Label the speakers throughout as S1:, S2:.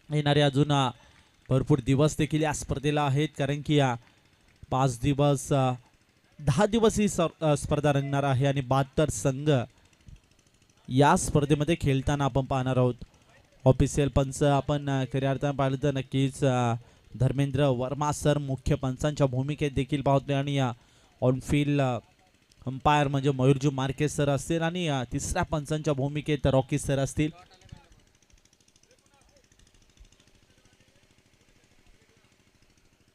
S1: येणारे अजून भरपूर दिवस देखील या स्पर्धेला आहेत, कारण की 5 दिवस 10 दिवस ही स्पर्धा रंगणार आहे आणि 72 संघ या स्पर्धेमध्ये खेळताना आपण पाहणार आहोत. ऑफिशियल पंच आपण खऱ्या अर्थानं पाहिलं तर नक्कीच धर्मेंद्र वर्मा सर मुख्य पंचांच्या भूमिकेत देखील पाहतोय आणि ऑनफिल्ड अंपायर म्हणजे मयूरजी मार्के सर असतील आणि तिसऱ्या पंचांच्या भूमिकेत रॉकी सर असतील.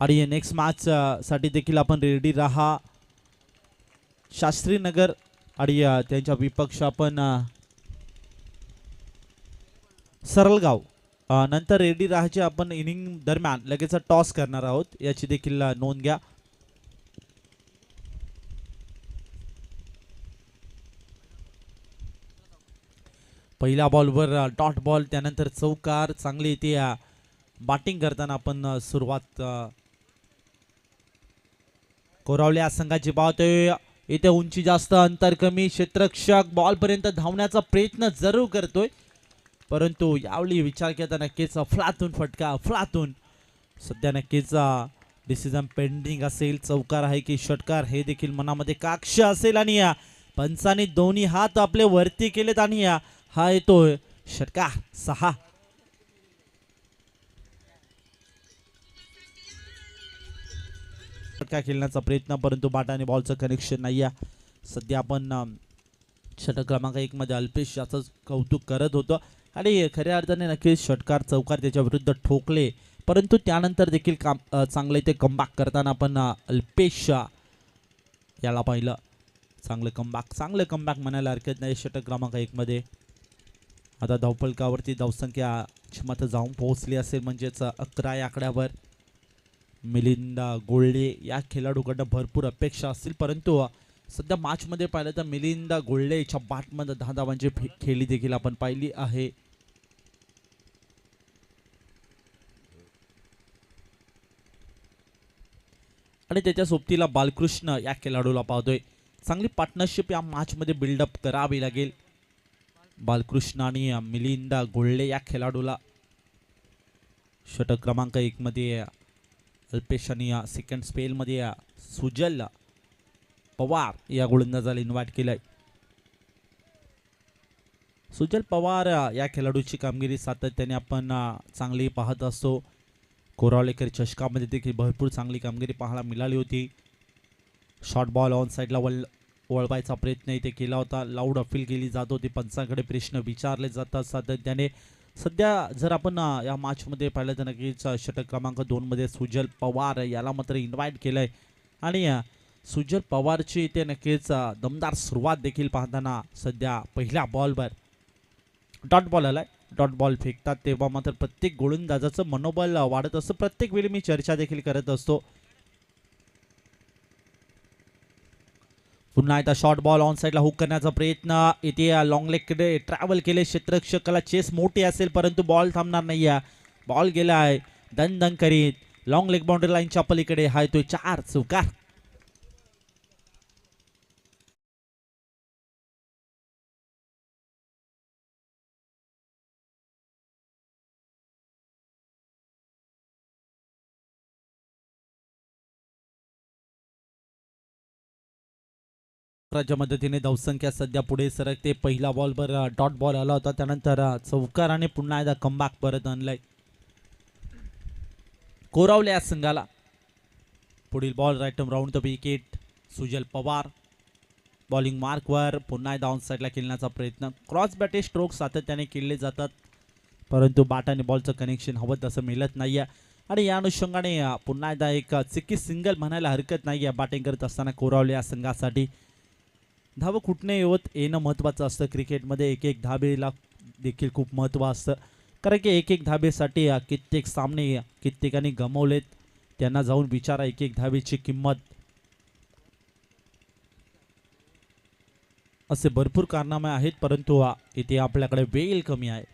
S1: आणि नेक्स्ट मॅच साठी देखील आपण रेडी राहा. शास्त्रीनगर आणि त्यांच्या विपक्ष आपण सरळगाव नंतर रेडी राहायचे. आपण इनिंग दरम्यान लगेच टॉस करणार आहोत, याची देखील नोंद घ्या. पहिल्या बॉलवर डॉट बॉल, त्यानंतर चौकार. चांगली इथे बॅटिंग करताना आपण सुरुवात कोरावल्या संघाची पाहतोय. इथे उंची जास्त, अंतर कमी, क्षेत्ररक्षक बॉल पर्यंत धावण्याचा प्रयत्न जरूर करतोय, परंतु यावेळी विचार केला नक्कीच अफलातून फटका. अफलातून सध्या नक्कीच डिसिजन पेंडिंग असेल. चौकार आहे की षटकार हे देखील मनामध्ये काक्ष असेल आणि पंचांनी दोन्ही हात आपले वरती केलेत आणि हा येतोय षटकार. 6 षटकार खेळण्याचा प्रयत्न, परंतु बॅट आणि बॉलचं कनेक्शन नाही आहे. सध्या आपण षटक क्रमांक 1 मध्ये अल्पेश याचं कौतुक करत होतो आणि खऱ्या अर्थाने नक्कीच षटकार चौकार त्याच्या विरुद्ध ठोकले, परंतु त्यानंतर देखील चांगले ते कमबॅक करताना आपण अल्पेश याला पाहिलं. चांगलं कमबॅक म्हणायला हरकत नाही षटक क्रमांक 1 मध्ये. आता धावफलकावरती धावसंख्या मतं जाऊन पोहोचली असेल, म्हणजेच 11 या आकड्यावर. मिलिंद गोल्डे या खेळाडूकडनं भरपूर अपेक्षा असतील, परंतु सध्या मॅच मध्ये पाहिलं तर मिलिंद गोल्डेच्या बॅटमध्ये 10 धावांची खेळी देखील आपण पाहिली आहे. आणि त्याच्या सोबतीला बालकृष्ण या खेळाडूला पाहतोय. चांगली पार्टनरशिप या मॅच मध्ये बिल्डअप करावी लागेल. बालकृष्ण आणि मिलिंद गोल्डे या खेळाडूला षटक क्रमांक 1 मध्ये अल्पेश आणि सेकंड स्पेल मध्ये सुजल पवार या गोलंदाजाला इन्व्हाइट केलंय. सुजल पवार या खेळाडूची कामगिरी सातत्याने आपण चांगली पाहत असतो. कोरावलेकर चषकामध्ये देखील भरपूर चांगली कामगिरी पाहायला मिळाली होती. शॉर्ट बॉल ऑन साईडला वळवायचा प्रयत्न इथे केला होता. लाऊड अपील केली जात होती, पंचांकडे प्रश्न विचारले जातात सातत्याने. सध्या जर आपण या मॅचमध्ये पाहिलं तर नक्कीच षटक क्रमांक 2 मध्ये सुजल पवार याला मात्र इन्व्हाइट केलंय आणि सुजल पवारची इथे नक्कीच दमदार सुरुवात देखील पाहताना सध्या पहिल्या बॉलवर डॉट बॉल आलाय. डॉट बॉल फेकतात तेव्हा मात्र प्रत्येक गोलंदाजाचं मनोबल वाढत असतं. प्रत्येक वेळी मी चर्चा देखील करत असतो. पुन्हा एकदा शॉर्ट बॉल ऑन साईडला हुक करण्याचा प्रयत्न. इथे लॉंग लेगकडे ट्रॅव्हल केले क्षेत्ररक्षकाला. चेस मोठी असेल परंतु बॉल थांबणार नाही. बॉल गेलाय दन दन करीत लॉंग लेग बाउंड्री लाईनच्या पलीकडे. हाय तो 4 चौकार. च्या मदतीने धावसंख्या सध्या पुढे सरकते. पहिला बॉलवर डॉट बॉल आला होता, त्यानंतर चौकार आणि पुन्हा एकदा कमबॅक परत आणलाय कोरावले या संघाला. पुढील ball right round the wicket. Sujal Pawar bowling मार्कवर. पुन्हा एकदा ऑन साईडला खेळण्याचा प्रयत्न. क्रॉस बॅटे स्ट्रोक सातत्याने केले जातात, परंतु बॅट आणि बॉलचं कनेक्शन हवं तसं मिळत नाहीये. आणि या अनुषंगाने पुन्हा एकदा एक चिक्की सिंगल म्हणायला हरकत नाहीये बॅटिंग करत असताना कोरावले या संघासाठी. धाव कुठने येणं महत्त्वाचं असतं क्रिकेटमध्ये. एक एक धाबेला देखील खूप महत्त्व असतं, कारण की एक एक धाबेसाठी कित्येक सामने कित्येकांनी गमावलेत. त्यांना जाऊन विचारा एक एक धाबेची किंमत. असे भरपूर कारनामे आहेत, परंतु इथे आपल्याकडे वेळ कमी आहे.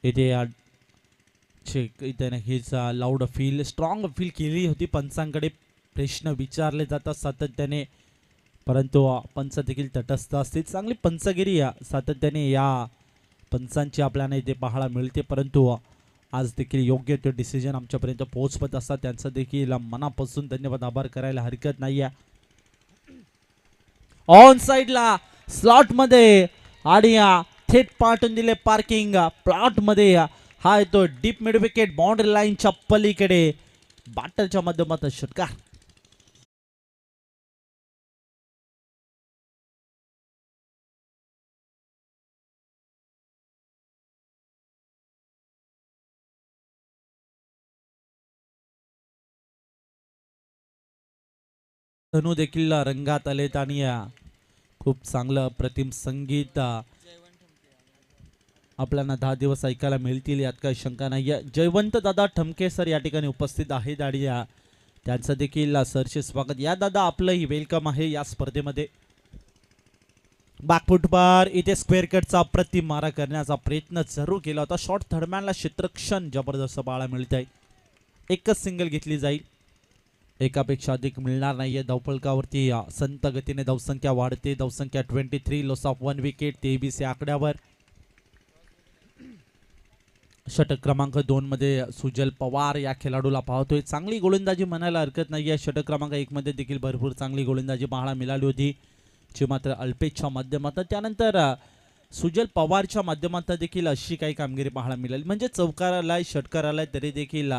S1: इथे हीच लाऊड फील स्ट्रॉंग फील केली होती. पंचांकडे प्रश्न विचारले जातात सातत्याने, परंतु पंच देखील तटस्थ असतील. चांगली पंचगिरी सातत्याने या पंचांची आपल्याला इथे पाहायला मिळते, परंतु आज देखील योग्य ते डिसिजन आमच्यापर्यंत पोहोचवत असतात. त्यांचं देखील मनापासून धन्यवाद, आभार करायला हरकत नाही आहे. ऑन साइडला स्लॉट मध्ये आणि थेट पाठवून दिले पार्किंग प्लॉट मध्ये. हा येतो डीप मिड विकेट बाउंड्री लाईनच्या पलीकडे बॅटरच्या माध्यमातून षटकार. धनु देखील रंगात आलेत आणि खूप चांगलं प्रतिम संगीत आपल्याला 10 दिवस ऐकायला मिळतील यात काही शंका नाही. जयवंत दादा ठमके सर या ठिकाणी उपस्थित आहेत आणि त्यांचं देखील सरचे स्वागत. या दादा आपलंही वेलकम आहे या स्पर्धेमध्ये. बॅकफुटवर इथे स्क्वेअर कटचा प्रतिम मारा करण्याचा प्रयत्न जरूर केला होता. शॉट थर्डमॅनला क्षेत्रक्षण जबरदस्त पाहायला मिळत आहे. एकच सिंगल घेतली जाईल, एकापेक्षा अधिक मिळणार नाहीये. धावफलकावरती संत गतीने धावसंख्या वाढते. धावसंख्या 23, लॉस ऑफ 1 विकेट 23 या आकड्यावर. षटक क्रमांक 2 मध्ये सुजल पवार या खेळाडूला पाहतोय. चांगली गोलंदाजी म्हणायला हरकत नाहीये. षटक क्रमांक 1 मध्ये देखील भरपूर चांगली गोलंदाजी पाहायला मिळाली होती, जी मात्र अल्पेशच्या माध्यमातून. त्यानंतर सुजल पवारच्या माध्यमातून देखील अशी काही कामगिरी पाहायला मिळाली. म्हणजे चौकार आलाय, षटकार आलाय, तरी देखील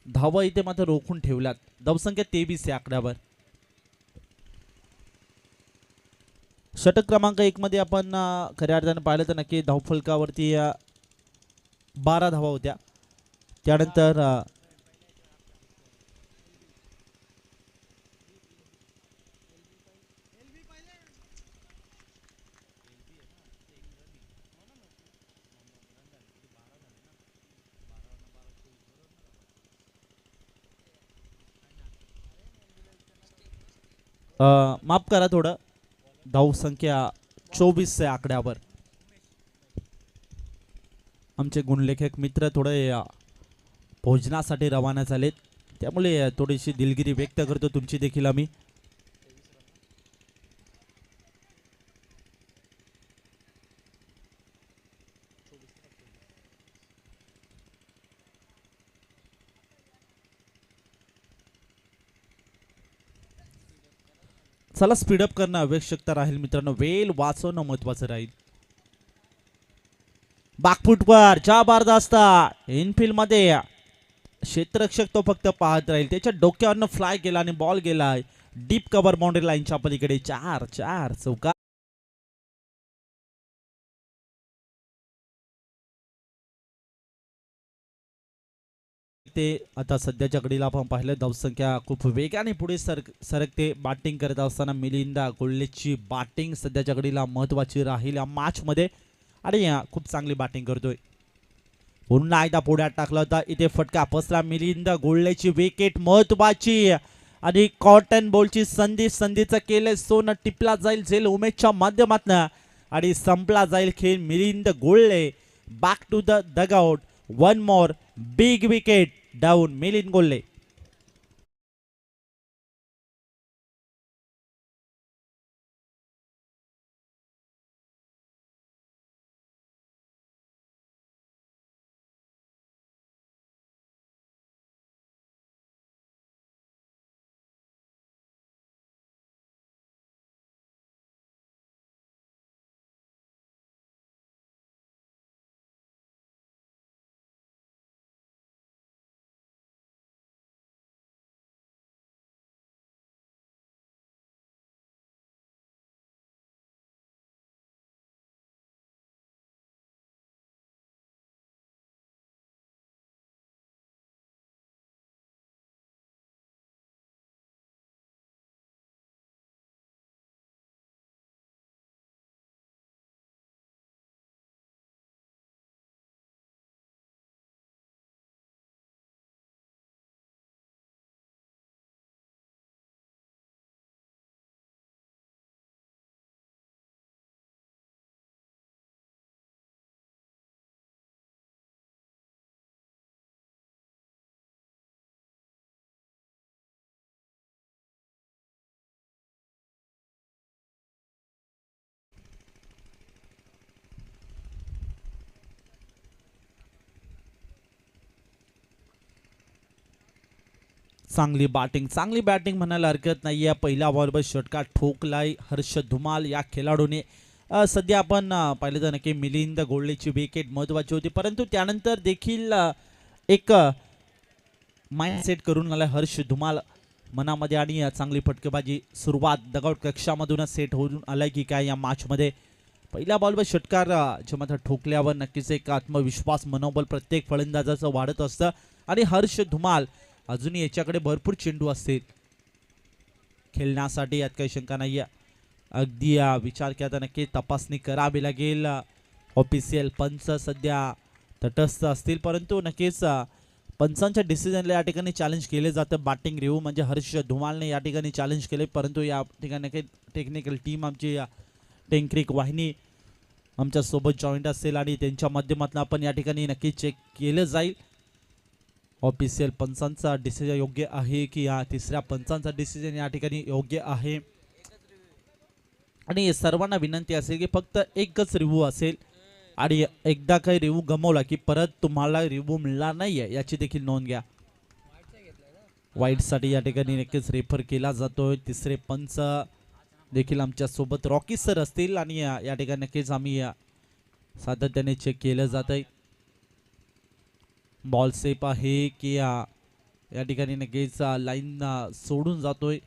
S1: धावा इथे मात्र रोखून ठेवल्यात. धावसंख्या 23 या आकड्यावर. षटक क्रमांक 1 मध्ये आपण खऱ्या अर्थाने पाहिलं तर नक्की धावफलकावरती 12 धावा होत्या. त्यानंतर माफ करा, थोडं धावसंख्या 24 या आकड्यावर. आमचे गुणलेखक मित्र थोडे भोजनासाठी रवाना झालेत, त्यामुळे थोडीशी दिलगिरी व्यक्त करतो तुमची देखील आम्ही. चला स्पीडअप करणं आवश्यकता राहील मित्रांनो. वेळ वाचवणं महत्वाचं राहील. बॅकफुटवर जबरदस्त इनफिल्ड मध्ये क्षेत्ररक्षक तो फक्त पाहत राहील. त्याच्या डोक्यावरनं फ्लाय गेला आणि बॉल गेलाय डीप कव्हर बाउंड्री लाईनच्या पलीकडे. 4 चौकार. ते आता सध्याच्या घडीला आपण पाहिलं, धावसंख्या खूप वेगाने पुढे सरकते. बॅटिंग करत असताना मिलिंदा गोल्लेची बॅटिंग सध्याच्या घडीला महत्वाची राहील या मॅच मध्ये आणि खूप चांगली बॅटिंग करतोय. पुन्हा एकदा पुढ्यात टाकला होता, इथे फटका बसला. मिलिंदा गोल्लेची विकेट महत्वाची आणि कॉटन बॉलची संधीचं केलं सोनं. टिपला जाईल झेल उमेशच्या माध्यमातून आणि संपला जाईल खेळ. Milind Golle back to the dugout. One more big wicket down Milind Golle. चांगली बॅटिंग म्हणायला हरकत नाही आहे. पहिल्या बॉलवर षटकार ठोकलाय हर्ष धुमाल या खेळाडूने. सध्या आपण पाहिलं तर नक्की मिलिंद गोळलेची विकेट महत्त्वाची होती, परंतु त्यानंतर देखील एक माइंडसेट करून आला हर्ष धुमाल मनामध्ये आणि चांगली फटकेबाजी सुरुवात डगआउट कक्षामधूनच सेट होऊन आलाय की काय या मॅचमध्ये. पहिल्या बॉलवर षटकार जे मात्र ठोकल्यावर नक्कीच एक आत्मविश्वास मनोबल प्रत्येक फलंदाजाचं वाढत असतं आणि हर्ष धुमाल अजूनही याच्याकडे भरपूर चेंडू असतील खेळण्यासाठी, यात काही शंका नाही आहे. अगदी विचार केला तर नक्की तपासणी करावी लागेल. ऑफिशियल पंच सध्या तटस्थ असतील, परंतु नक्कीच पंचांच्या डिसिजनला या ठिकाणी चॅलेंज केले जातं. बॅटिंग रिव्ह्यू म्हणजे हर्ष धुमालने या ठिकाणी चॅलेंज केले, परंतु या ठिकाणी काही टेक्निकल टीम आमची टेंक्रिक वाहिनी आमच्या सोबत जॉईंट असेल आणि त्यांच्या माध्यमातून आपण या ठिकाणी नक्की चेक केलं जाईल ऑफिशियल पंचांचा डिसिजन योग्य आहे की या तिसऱ्या पंचांचा डिसिजन या ठिकाणी योग्य आहे. आणि सर्वांना विनंती असेल की फक्त एकच रिव्ह्यू असेल आणि एकदा काही रिव्ह्यू गमावला की परत तुम्हाला रिव्ह्यू मिळणार नाहीये याची देखील नोंद घ्या. वाईटसाठी या ठिकाणी नक्कीच रेफर केला जातोय. तिसरे पंच देखील आमच्या सोबत रॉकी सर असतील आणि या ठिकाणी नक्कीच आम्ही सातत्याने चेक केलं जात आहे. बॉल सेफ आहे की या ठिकाणी नक्कीच लाईन सोडून जातोय.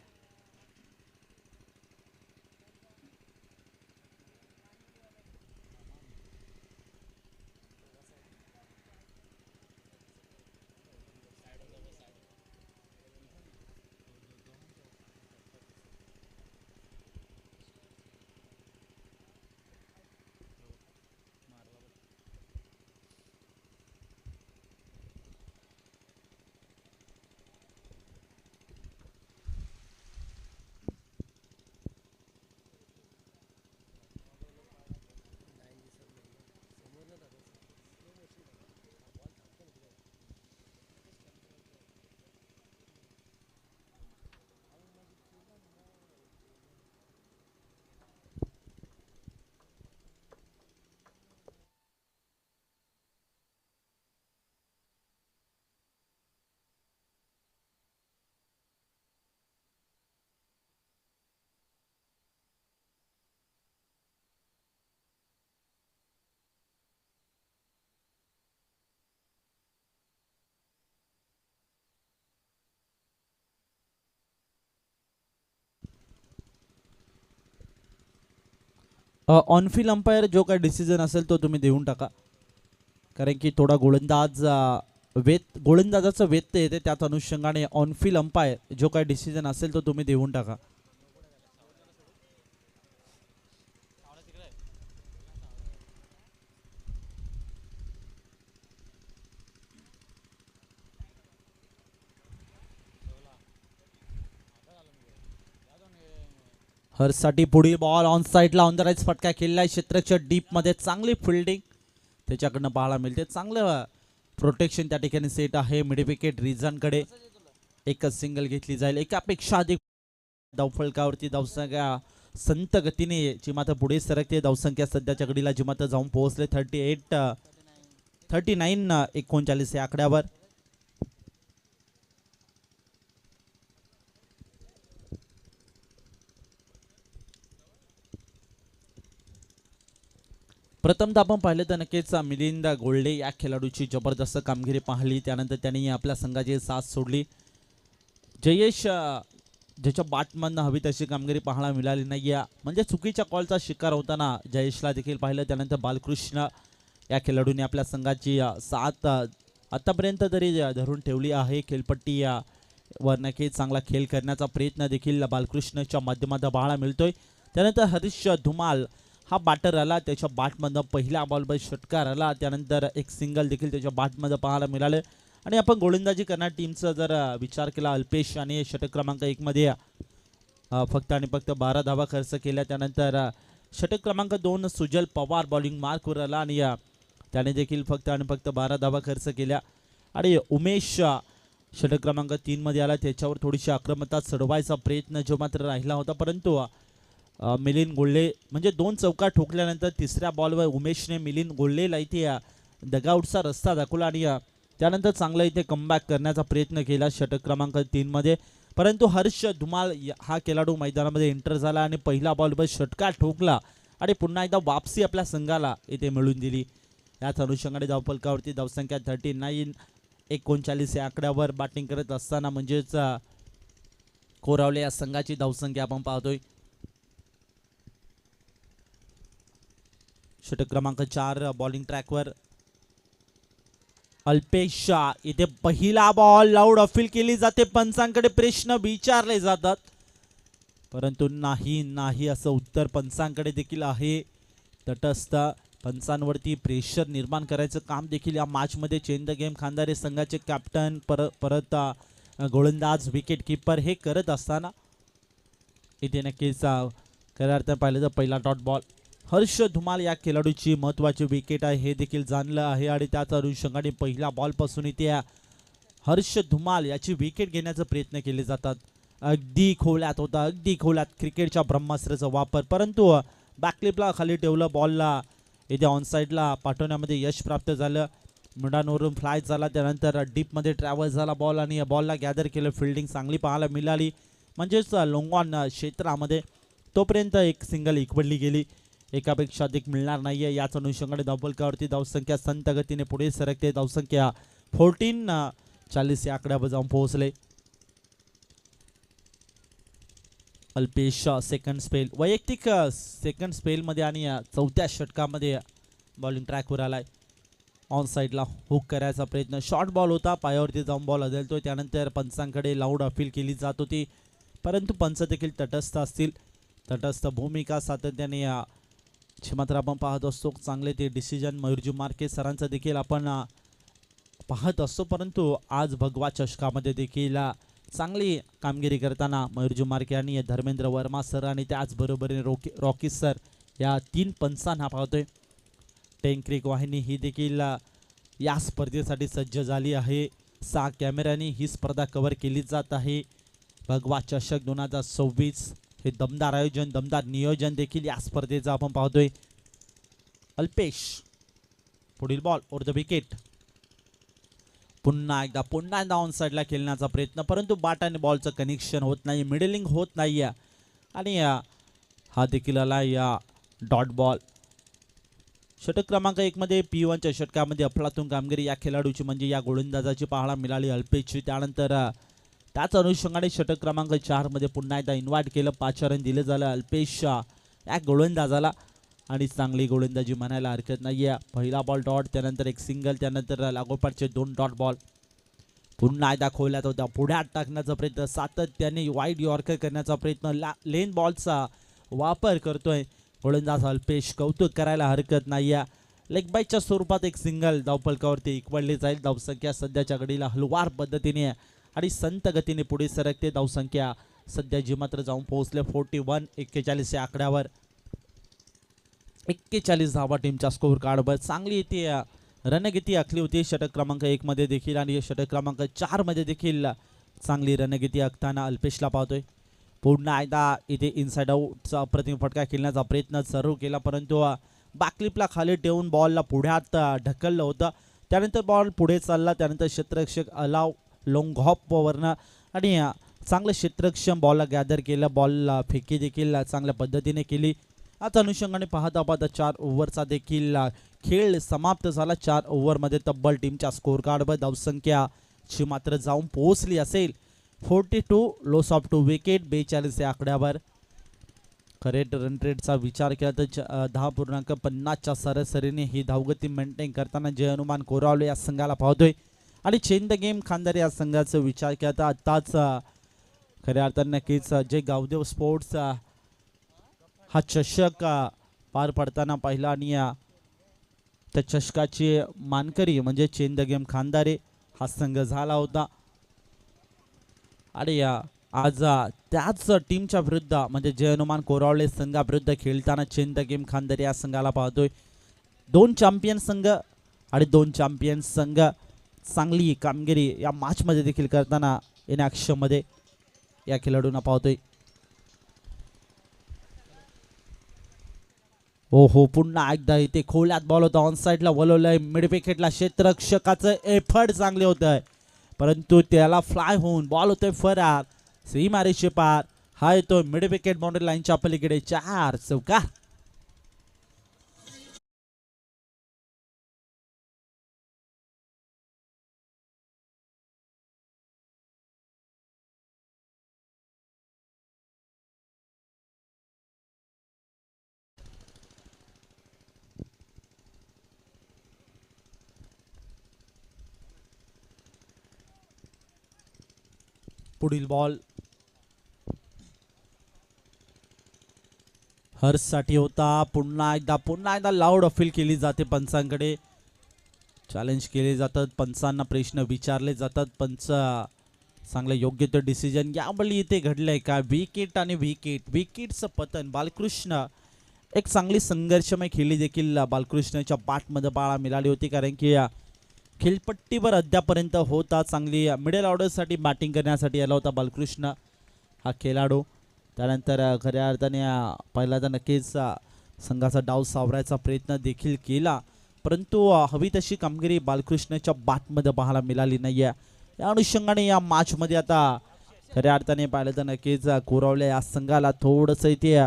S1: ऑनफिल्ड अंपायर जो काही डिसिजन असेल तो तुम्ही देऊन टाका, कारण की थोडा गोलंदाजाचं व्यत्यय येते. त्याच अनुषंगाने ऑनफिल्ड अंपायर जो काही डिसिजन असेल तो तुम्ही देऊन टाका. हर्षसाठी पुढील बॉल ऑन साईडला ऑन द राईट फटका केलेला क्षेत्राच्या डीप मध्ये चांगली फिल्डिंग त्याच्याकडनं पाहायला मिळते. चांगलं प्रोटेक्शन त्या ठिकाणी सेट आहे. मिड विकेट रिझनकडे एकच सिंगल घेतली जाईल. एकापेक्षा अधिक धावफलकावरती धावसंख्या संत गतीने जी मात्र पुढे सरकते. धावसंख्या सध्याच्या घडीला जी मात्र जाऊन पोहोचले 39 या आकड्यावर. प्रथमतः आपण पाहिलं तर नक्कीच मिलिंद गोल्डे या खेळाडूची जबरदस्त कामगिरी पाहिली. त्यानंतर त्यांनी आपल्या संघाची साथ सोडली. जयेश ज्याच्या बॅटमधनं हवी तशी कामगिरी पाहायला मिळाली नाही आहे, म्हणजे चुकीच्या कॉलचा शिकार होताना जयेशला देखील पाहिलं. त्यानंतर बालकृष्ण या खेळाडूने आपल्या संघाची साथ आतापर्यंत तरी धरून ठेवली आहे. खेळपट्टी वर नक्कीच चांगला खेळ करण्याचा प्रयत्न देखील बालकृष्णच्या माध्यमातून पाहायला मिळतोय. त्यानंतर हरीश धुमाल हा बॅटर आला, त्याच्या बॅटमधनं पहिल्या बॉलवर षटकार आला. त्यानंतर एक सिंगल देखील त्याच्या बॅटमध्ये पाहायला मिळाले. आणि आपण गोलंदाजी करणार टीमचा जर विचार केला, अल्पेश आणि षटक क्रमांक 1 मध्ये फक्त आणि फक्त 12 धावा खर्च केल्या. त्यानंतर षटक क्रमांक 2 सुजल पवार बॉलिंग मार्कवर आला आणि त्याने देखील फक्त आणि फक्त 12 धावा खर्च केल्या. आणि उमेश षटक क्रमांक 3 मध्ये आला, त्याच्यावर थोडीशी आक्रमकता चढवायचा प्रयत्न जो मात्र राहिला होता, परंतु मिलिंद गोल्ले म्हणजे 2 चौकार ठोकल्यानंतर तिसऱ्या बॉलवर उमेशने मिलिंद गोल्लेला इथे डगआउटचा रस्ता दाखवला आणि त्यानंतर चांगला इथे कमबॅक करण्याचा प्रयत्न केला षटक क्रमांक 3 मध्ये, परंतु हर्ष धुमाल हा खेळाडू मैदानामध्ये एंटर झाला आणि पहिला बॉलवर षटकार ठोकला आणि पुन्हा एकदा वापसी आपल्या संघाला इथे मिळून दिली. याच अनुषंगाने धावफलकावरती धावसंख्या 39 39 या आकड्यावर बॅटिंग करत असताना म्हणजेच कोरावले या संघाची धावसंख्या आपण पाहतोय. षटक क्रमांक 4 बॉलिंग ट्रॅकवर अल्पेश शाह. इथे पहिला बॉल लाऊड अपील केली जाते, पंचांकडे प्रश्न विचारले जातात, परंतु नाही असं उत्तर पंचांकडे देखील आहे. तटस्थ पंचांवरती प्रेशर निर्माण करायचं काम देखील या मॅच मध्ये चेंज द गेम खांदारे संघाचे कॅप्टन परत गोलंदाज विकेट किपर हे करत असताना इथे नक्कीच खऱ्या अर्थाने पाहिलं तर पहिला डॉट बॉल. हर्ष धुमाल या खेळाडूची महत्त्वाची विकेट आहे हे देखील जाणलं आहे आणि त्याच अनुषंगाने पहिल्या बॉलपासून इथे हर्ष धुमाल याची विकेट घेण्याचा प्रयत्न केले जातात. अगदी खोल्यात होता, अगदी खोल्यात क्रिकेटच्या ब्रह्मास्त्राचा वापर, परंतु बॅकलिपला खाली ठेवलं, बॉलला इथे ऑनसाईडला पाठवण्यामध्ये यश प्राप्त झालं. मुंडांवरून फ्लाय झाला, त्यानंतर डीपमध्ये ट्रॅव्हल झाला बॉल आणि या बॉलला गॅदर केलं. फिल्डिंग चांगली पाहायला मिळाली, म्हणजेच लोंगॉन क्षेत्रामध्ये तोपर्यंत एक सिंगल इक्वडली गेली, एकापेक्षा अधिक मिळणार नाहीये. याच अनुषंगाने धावफलकावरती धावसंख्या संत गतीने पुढे सरकते. धावसंख्या 14 40 या आकड्यावर जाऊन पोहोचले. अल्पेश सेकंड स्पेल, वैयक्तिक सेकंड स्पेलमध्ये आणि चौथ्या षटकामध्ये बॉलिंग ट्रॅकवर आलाय. ऑन साईडला हुक करायचा प्रयत्न, शॉर्ट बॉल होता, पायावरती जाऊन बॉल अदलतोय. त्यानंतर पंचांकडे लाऊड अपील केली जात होती, परंतु पंच देखील तटस्थ असतील. तटस्थ भूमिका सातत्याने मात्र आपण पाहत असतो. चांगले ते डिसिजन मयूरजी मार्के सरांचं देखील आपण पाहत असतो, परंतु आज भगवा चषकामध्ये देखील चांगली कामगिरी करताना मयूरजी मार्के आणि धर्मेंद्र वर्मा सर आणि त्याचबरोबरीने रॉकी सर या 3 पंचांना पाहतोय. टेंक्रिक वाहिनी ही देखील या स्पर्धेसाठी सज्ज झाली आहे. 6 कॅमेऱ्याने ही स्पर्धा कव्हर केली जात आहे. भगवा चषक 2026 हे दमदार आयोजन, दमदार नियोजन देखील या स्पर्धेचं आपण पाहतोय. अल्पेश पुढील बॉल ओर द विकेट, पुन्हा एकदा ऑन साईडला खेळण्याचा प्रयत्न, परंतु बॅट आणि बॉलचं कनेक्शन होत नाही, मिडलिंग होत नाही आणि हा देखील आला या डॉट बॉल. षटक क्रमांक 1 मध्ये P1च्या षटकामध्ये अफलातून कामगिरी या खेळाडूची म्हणजे या गोलंदाजाची पाहायला मिळाली अल्पेशची. त्यानंतर त्याच अनुषंगाने षटक क्रमांक 4 मध्ये पुन्हा एकदा इन्व्हाइट केलं, 5 रन दिले झालं अल्पेश या गोलंदाजाला आणि चांगली गोलंदाजी म्हणायला हरकत नाहीये. पहिला बॉल डॉट, त्यानंतर एक सिंगल, त्यानंतर लागोपाठचे 2 डॉट बॉल. पुन्हा एकदा खोल्यात होता, पुढ्यात टाकण्याचा प्रयत्न, सातत्याने वाईड यॉर्कर करण्याचा प्रयत्न, लेन बॉलचा वापर करतोय गोलंदाज अल्पेश, कौतुक करायला हरकत नाहीये. लेग बाईच्या स्वरूपात एक सिंगल धावफलकावरती इक्वडली जाईल. धावसंख्या सध्याच्या घडीला हलवार पद्धतीने आणि संत गतीने पुढे सरकते. धावसंख्या सध्या जी मात्र जाऊन पोहोचले 41 41 या आकड्यावर. 41 धावा टीमच्या स्कोअर कार्डवर. चांगली इथे रणगती आखली होती षटक क्रमांक 1 मध्ये देखील आणि षटक क्रमांक 4 मध्ये देखील चांगली रणगती आखताना अल्पेशला पाहतोय. पुन्हा एकदा इथे इनसाइड आउटचा अप्रतिम फटका खेळण्याचा प्रयत्न सर्व केला, परंतु बॅकलिपला खाली ठेवून बॉलला पुढ्यात ढकललं होतं. त्यानंतर बॉल पुढे चालला, त्यानंतर क्षेत्ररक्षक अलाव लॉंग हॉपवरनं आणि चांगलं क्षेत्ररक्षण बॉलला गॅदर केलं. बॉलला फेकी देखील चांगल्या पद्धतीने केली. आता अनुषंगाने पाहता 4 ओव्हरचा देखील खेळ समाप्त झाला. 4 ओव्हरमध्ये तब्बल टीमच्या स्कोअर कार्डवर धावसंख्या ची मात्र जाऊन पोहोचली असेल 42, लॉस ऑफ 2 विकेट 42 या आकड्यावर. करेक्ट रन रेटचा विचार केला तर 10.50च्या सरासरीने ही धावगती मेंटेन करताना जय हनुमान कोरावले या संघाला पाहतोय. आणि चेंज द गेम खांदारे या संघाचा विचार केला तर आत्ताच खऱ्या अर्थाने नक्कीच जय गावदेव स्पोर्ट्स हा चषक पार पडताना पाहिला आणि त्या चषकाचे मानकरी म्हणजे चेंज द गेम खांदारे हा संघ झाला होता. आणि आज त्याच टीमच्या विरुद्ध म्हणजे जय हनुमान कोरावले संघाविरुद्ध खेळताना चेंज द गेम खांदारे या संघाला पाहतोय. 2 चॅम्पियन संघ आणि 2 चॅम्पियन संघ चांगली कामगिरी या मॅचमध्ये देखील करताना इन ॲक्शनमध्ये या खेळाडूंना पाहतोय. हो पुन्हा एकदा इथे खोल्यात बॉल होता ऑन साईडला वळवलंय मिड विकेटला क्षेत्ररक्षकाचं एफर्ट चांगले होत आहे परंतु त्याला फ्लाय होऊन बॉल होतोय फरार सीमारेषे पार हा येतो मिड विकेट बाउंड्री लाईनच्या पलीकडे 4 चौकार. पुढील बॉल हर्षसाठी होता पुन्हा एकदा लाऊड अपील केली जाते पंचांकडे चॅलेंज केले जातात पंचांना प्रश्न विचारले जातात पंच चांगलं योग्य तो डिसिजन यावेळी इथे घडलंय का विकेट आणि विकेटचं पतन बालकृष्ण एक चांगली संघर्षमय खेळी देखील बालकृष्णच्या बॅटमध्ये पाहायला मिळाली होती कारण की खेळपट्टीवर अद्यापर्यंत होता चांगली मिडल ऑर्डरसाठी बॅटिंग करण्यासाठी आला होता बालकृष्ण हा खेळाडू त्यानंतर खऱ्या अर्थाने पहिल्यांदा नक्कीच संघाचा डाव सावरायचा प्रयत्न देखील केला परंतु हवी तशी कामगिरी बालकृष्णच्या बॅटमध्ये पाहायला मिळाली नाहीये या अनुषंगाने या मॅचमध्ये आता खऱ्या अर्थाने पाहिलं तर नक्कीच कोरावले या संघाला थोडंसं इथे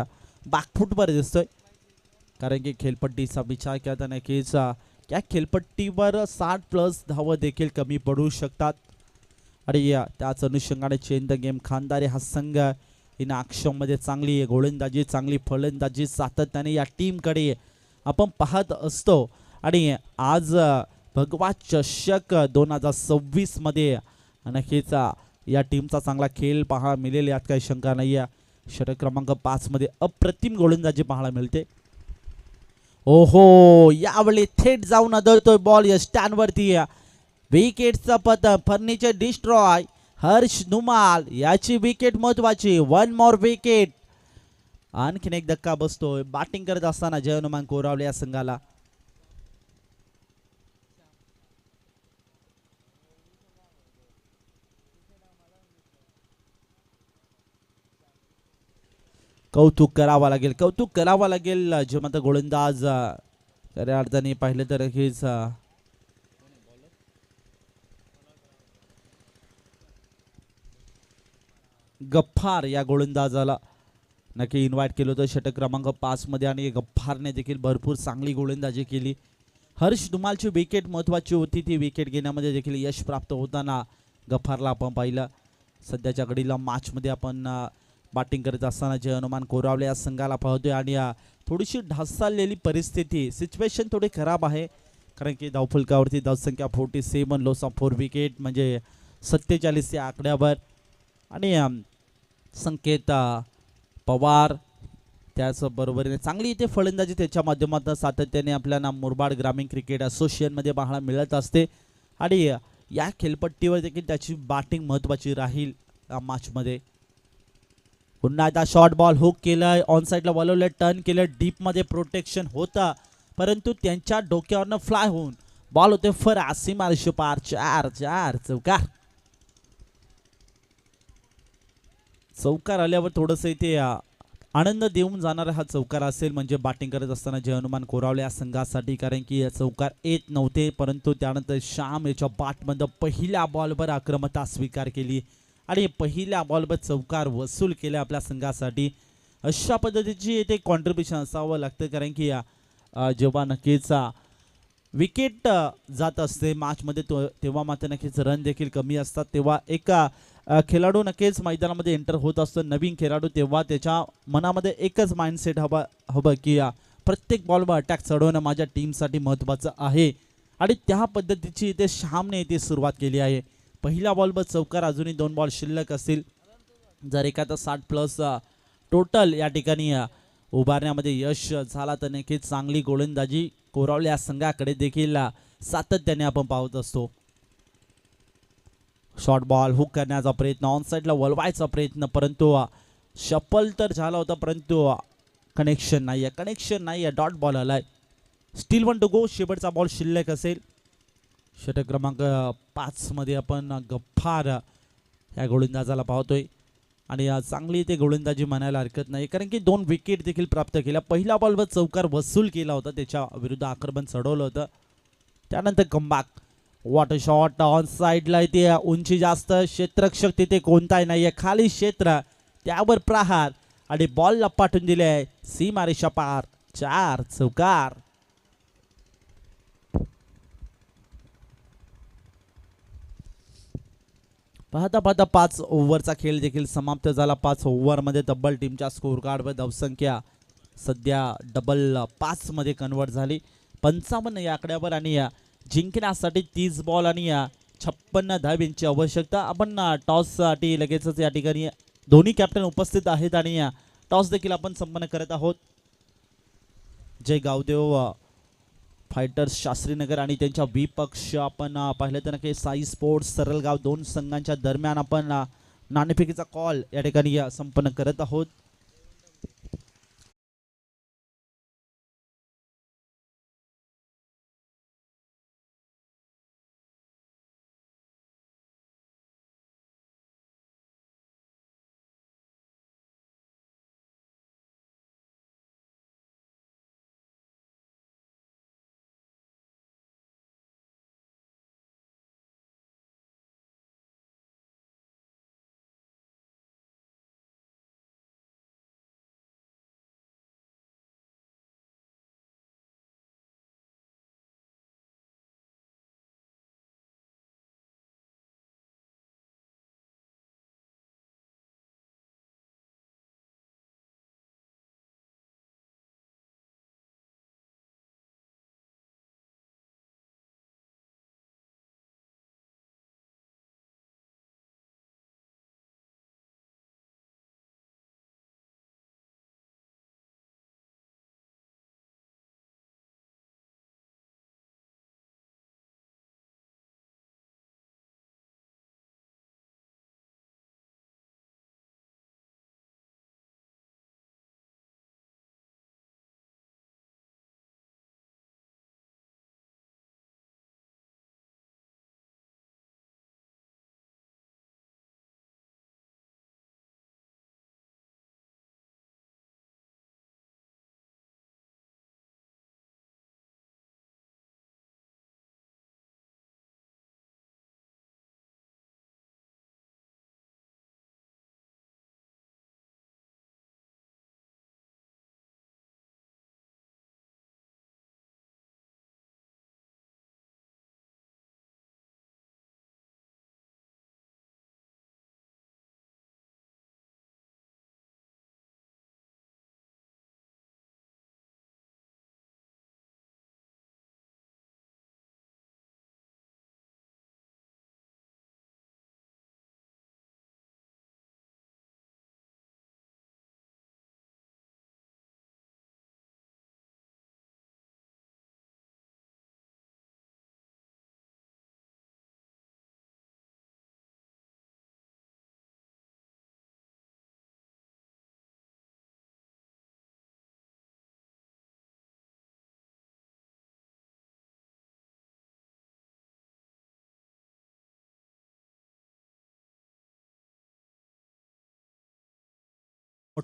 S1: बॅकफुटवर दिसतोय कारण की खेळपट्टीचा विचार केला तर नक्कीच या खेळपट्टीवर 60+ धावा देखील कमी पडू शकतात आणि त्याच अनुषंगाने चेंज द गेम खानदारी हा संघ इन मध्ये चांगली गोलंदाजी चांगली फलंदाजी सातत्याने या टीमकडे आपण पाहत असतो आणि आज भगवा चषक 2026 मध्ये नक्कीच या टीमचा चांगला खेळ पाहायला मिळेल यात काही शंका नाही आहे षटक क्रमांक 5 मध्ये अप्रतिम गोलंदाजी पाहायला मिळते ओहो यावेळी थेट जाऊन आदळतोय बॉल या स्टँडवरती विकेटचा पतन फर्निचर डिस्ट्रॉय हर्ष धुमाल याची विकेट महत्वाची 1 मोर विकेट आणखीन एक धक्का बसतोय बॅटिंग करत असताना जय हनुमान कोरावले या संघाला कौतुक करावा लागेल जेव्हा तर गोलंदाज खऱ्या अर्थाने पाहिलं तर हेच गफ्फार या गोलंदाजाला नक्की इन्व्हाइट केलं होतं षटक क्रमांक 5 मध्ये आणि गफ्फारने देखील भरपूर चांगली गोलंदाजी केली हर्ष धुमालची विकेट महत्वाची होती ती विकेट घेण्यामध्ये देखील यश प्राप्त होताना गफ्फारला आपण पाहिलं सध्याच्या घडीला मॅचमध्ये आपण बॅटिंग करत असताना जय हनुमान कोरावले या संघाला पाहतोय आणि थोडीशी ढासळलेली परिस्थिती सिच्युएशन थोडी खराब आहे कारण की धावफलकावरती धावसंख्या 47 लॉस ऑफ 4 विकेट म्हणजे 47 या आकड्यावर आणि संकेत पवार त्याचबरोबरीने चांगली इथे फलंदाजी त्याच्या माध्यमातून सातत्याने आपल्याला मुरबाड ग्रामीण क्रिकेट असोसिएशनमध्ये पाहायला मिळत असते आणि या खेळपट्टीवर देखील त्याची बॅटिंग महत्त्वाची राहील या मॅचमध्ये पुन्हा एकदा शॉर्ट बॉल हुक केलाय ऑन साईडला वळवलं टर्न केलं डीप मध्ये प्रोटेक्शन होता परंतु त्यांच्या डोक्यावरनं फ्लाय होऊन बॉल होते फर सीमारेषे पार 4 चौकार आल्यावर थोडंसं इथे आनंद देऊन जाणारा हा चौकार असेल म्हणजे बॅटिंग करत असताना जय हनुमान कोरावले या संघासाठी कारण की चौकार येत नव्हते परंतु त्यानंतर श्याम याच्या बॅटमध्ये पहिल्या बॉलवर आक्रमकता स्वीकार केली आणि पहिल्या बॉलवर चौकार वसूल केला आपल्या संघासाठी अशा पद्धतीची येथे कॉन्ट्रीब्युशन असावं लागतं कारण की जेव्हा नक्कीच विकेट जात असते मॅचमध्ये तेव्हा मात्र नक्कीच रन देखील कमी असतात तेव्हा एक खेळाडू नक्कीच मैदानामध्ये एंटर होत असतो नवीन खेळाडू तेव्हा त्याच्या मनामध्ये एकच माइंडसेट हवं की प्रत्येक बॉलवर अटॅक चढवणं माझ्या टीमसाठी महत्त्वाचं आहे आणि त्या पद्धतीची इथे श्यामने इथे सुरुवात केली आहे पहिल्या बॉलवर चौकार अजूनही 2 बॉल शिल्लक असतील जर एखादा 60+ टोटल या ठिकाणी उभारण्यामध्ये यश झाला तर नक्कीच चांगली गोलंदाजी कोरावले या संघाकडे देखील सातत्याने आपण पाहत असतो शॉर्ट बॉल हुक करण्याचा प्रयत्न ऑन साईडला वळवायचा प्रयत्न परंतु शफल तर झाला होता परंतु कनेक्शन नाही डॉट बॉल आलाय स्टील 1 टू गो शेवटचा बॉल शिल्लक असेल षटक क्रमांक 5 मध्ये आपण गफ्फार या गोलंदाजाला पाहतोय आणि चांगली ते गोलंदाजी म्हणायला हरकत नाही, कारण की 2 विकेट देखील प्राप्त केल्या. पहिल्या बॉलवर चौकार वसूल केला होता, त्याच्या विरुद्ध आक्रमण चढवलं होतं. त्यानंतर कमबॅक, वॉटर शॉट ऑन साईडला इथे उंची जास्त, क्षेत्ररक्षक तिथे कोणताही नाहीये, खाली क्षेत्र, त्यावर प्रहार आणि बॉल पाठवून दिले सीमारेषा पार. 4 चौकार. पाहता पाहता 5 ओव्हरचा खेळ देखील समाप्त झाला. 5 ओव्हरमध्ये तब्बल टीमच्या स्कोर कार्डवर धावसंख्या सध्या डबल 5 मध्ये कन्वर्ट झाली, 55 या आकड्यावर. आणि जिंकण्यासाठी 30 बॉल आणि 56 धावांची आवश्यकता. आपण टॉस साठी लगेचच या ठिकाणी दोन्ही कॅप्टन उपस्थित आहेत आणि टॉस देखील आपण संपन्न करत आहोत. जय गावदेव फायटर्स शास्त्रीनगर आणि त्यांच्या विपक्ष आपण पाहिलं तर नक्की साई स्पोर्ट्स सरलगाव, 2 संघांच्या दरम्यान आपण नाणेफेकीचा कॉल या ठिकाणी संपन्न करत आहोत.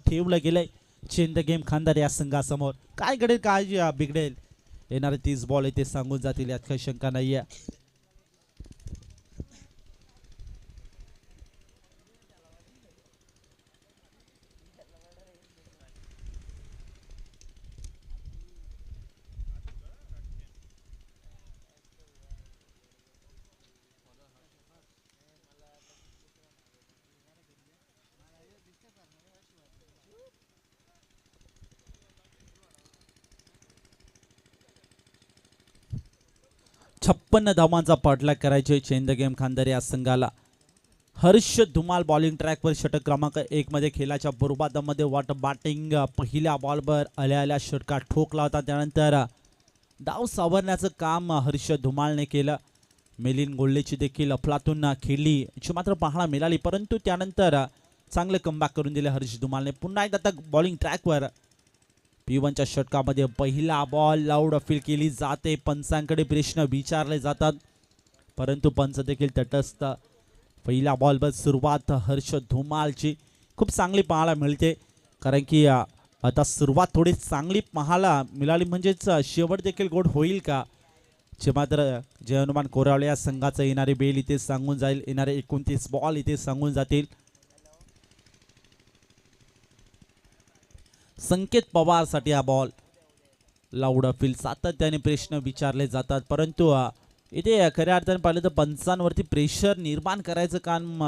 S1: ठेवलं गेलंय चेंज द गेम खानदार या संघासमोर. काय घडेल, काय बिघडेल, येणारे 30 बॉल इथे सांगून जातील, यात काही शंका नाहीये. छप्पन्न धावांचा पाठलाग करायचे चेंज द गेम खानदार या संघाला. हर्ष धुमाल बॉलिंग ट्रॅकवर षटक क्रमांक 1 मध्ये खेळाच्या बरोबादामध्ये वाट बॅटिंग, पहिल्या बॉलवर आल्या षटका ठोकला होता. त्यानंतर डाव सावरण्याचं काम हर्ष धुमालने केलं. मिलिंद गोल्लेची देखील अफलातून खेळली जी मात्र पाहायला मिळाली, परंतु त्यानंतर चांगले कमबॅक करून दिले हर्ष धुमालने. पुन्हा एकदा बॉलिंग ट्रॅकवर P1च्या षटकामध्ये पहिला बॉल लाऊड अपील केली जाते, पंचांकडे प्रश्न विचारले जातात, परंतु पंच देखील तटस्थ. पहिल्या बॉलवर सुरुवात हर्ष धुमालची, खूप चांगली पाहायला मिळते, कारण की आता सुरुवात थोडी चांगली पाहायला मिळाली, म्हणजेच शेवट देखील गोड होईल का, जे मात्र जय हनुमान कोरावळे या संघाचं येणारी बेल इथे सांगून जाईल, येणारे 29 बॉल इथे सांगून जातील. संकेत पवार साठी हा बॉल लाऊड अपील, सातत्याने प्रश्न विचारले जातात, परंतु इथे खऱ्या अर्थाने पाहिलं तर पंचांवरती प्रेशर निर्माण करायचं काम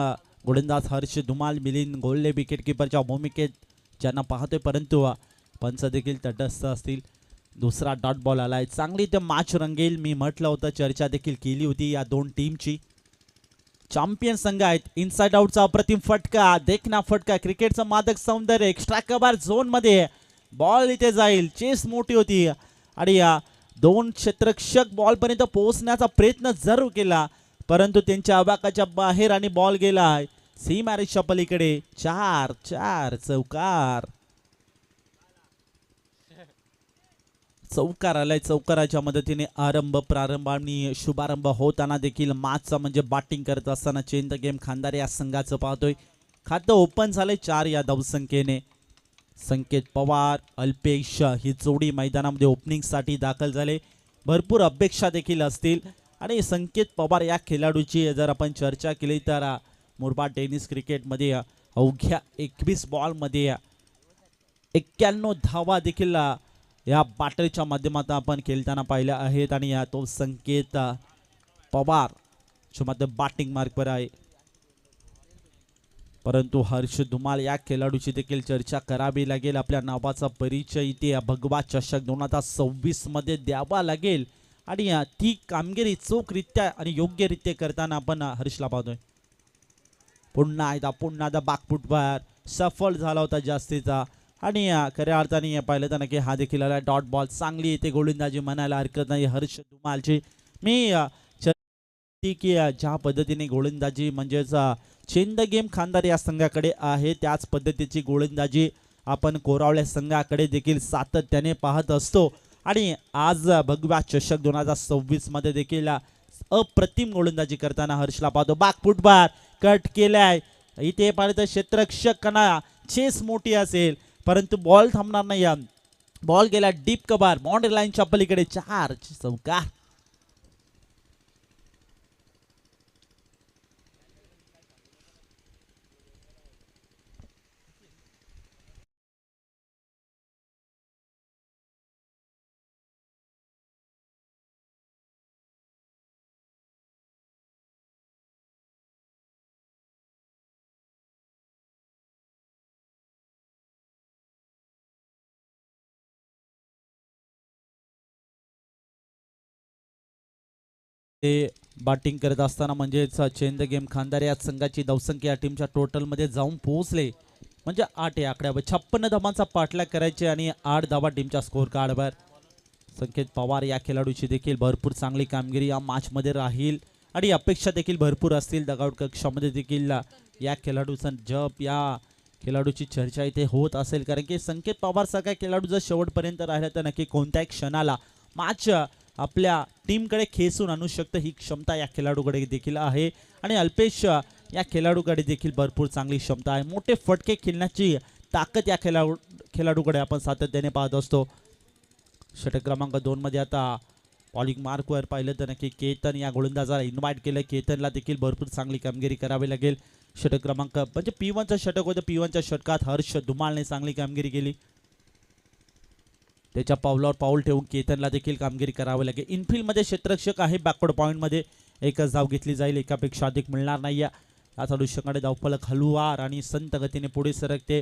S1: गोलंदाज हर्ष धुमाल, मिलिंद गोल्हे विकेट किपरच्या भूमिकेत ज्यांना पाहतोय, परंतु पंच देखील तटस्थ असतील. दुसरा डॉट बॉल आलाय, चांगली ते मॅच रंगेल, मी म्हटलं होतं, चर्चा देखील केली होती या दोन टीमची. चॅम्पियन संघ आहेत. इनसाइड आउटचा अप्रतिम फटका, देखना फटका, क्रिकेटचं मादक सौंदर्य, एक्स्ट्रा कव्हर झोन मध्ये बॉल इथे जाईल, चेस मोठी होती आणि दोन क्षेत्ररक्षक बॉल पर्यंत पोहोचण्याचा प्रयत्न जरूर केला, परंतु त्यांच्या आवाकाच्या बाहेर आणि बॉल गेला सीमारेषा पलीकडे. 4 चौकार, चौकार आलाय. चौकाराच्या मदतीने प्रारंभ आणि शुभारंभ होताना देखील मॅचचा म्हणजे बॅटिंग करत असताना चेंज द गेम खांदार या संघाचं पाहतोय. खातं ओपन झालंय 4 या धावसंख्येने. संकेत पवार, अल्पेश ही जोडी मैदानामध्ये ओपनिंग साठी दाखल झाले. भरपूर अपेक्षा देखील असतील आणि संकेत पवार या खेळाडूची जर आपण चर्चा केली तर मुरबाड टेनिस क्रिकेटमध्ये अवघ्या 21 बॉलमध्ये 91 धावा देखील या बॅटरीच्या माध्यमातून आपण खेळताना पाहिल्या आहेत आणि तो संकेत पवार जो मात्र बॅटिंग मार्कवर आहे. परंतु हर्ष धुमाल या खेळाडूची देखील चर्चा करावी लागेल. आपल्या नावाचा परिचय इथे भगवा चषक 2026 मध्ये द्यावा लागेल आणि ती कामगिरी चोखरित्या आणि योग्यरित्या करताना आपण हर्षला पाहतोय. पुन्हा एकदा बाकफुटवर सफल झाला होता जास्तीचा आणि खऱ्या अर्थाने पाहिलं तर नक्की हा देखील आला डॉट बॉल. चांगली इथे गोलंदाजी म्हणायला हरकत नाही हर्ष धुमालची. मी की ज्या पद्धतीने गोलंदाजी म्हणजेच चेंज द गेम खांदार या संघाकडे आहे, त्याच पद्धतीची गोलंदाजी आपण कोरावळे संघाकडे देखील सातत्याने पाहत असतो आणि आज भगवा चषक 2026 मध्ये देखील अप्रतिम गोलंदाजी करताना हर्षला पाहतो. बाकफुटबार कट केलाय, इथे पाहिलं तर क्षेत्ररक्षकांना चेस मोठी असेल परंतु बॉल थांबणार नाही. बॉल गेला डीप कव्हर बाउंड्री लाईनच्या पलीकडे. 4 चौकार. ते बॅटिंग करत असताना म्हणजेच चेंज द गेम खांदार या संघाची धावसंख्या या टीमच्या टोटल मध्ये जाऊन पोहोचले, म्हणजे 8 या आकड्यावर 56 धावांचा पाठलाग करायचे आणि 8 धावा टीमच्या स्कोर कार्डवर. संकेत पवार या खेळाडूची देखील भरपूर चांगली कामगिरी या मॅच मध्ये राहील आणि अपेक्षा देखील भरपूर असतील. डगआउट कक्षामध्ये देखील या खेळाडूचा जप या खेळाडूची चर्चा इथे होत असेल, कारण की संकेत पवार सारखा खेळाडू जर शेवटपर्यंत राहिला तर नक्की कोणत्याही क्षणाला मॅच आपल्या टीमकडे खेचून आणू शकतं, ही क्षमता या खेळाडूकडे देखील आहे. आणि अल्पेश या खेळाडूकडे देखील भरपूर चांगली क्षमता आहे. मोठे फटके खेळण्याची ताकद या खेळाडूकडे आपण सातत्याने पाहत असतो. षटक क्रमांक 2 मध्ये आता बॉलिंग मार्कवर पाहिलं तर नक्की केतन या गोलंदाजाला इन्व्हाइट केलं. केतनला देखील भरपूर चांगली कामगिरी करावी लागेल. षटक क्रमांक म्हणजे P1चं षटक होतं. P1च्या षटकात हर्ष धुमालने चांगली कामगिरी केली. त्याच्या पावलावर पाऊल ठेवून केतनला देखील कामगिरी करावी लागेल. इनफिल्ड मध्ये क्षेत्ररक्षक आहे. बॅकवर्ड पॉइंट मध्ये एकच धाव घेतली जाईल, एकापेक्षा अधिक मिळणार नाही. या धावसंख्येकडे धावफलक हलुवार आणि संत गतीने पुढे सरकते.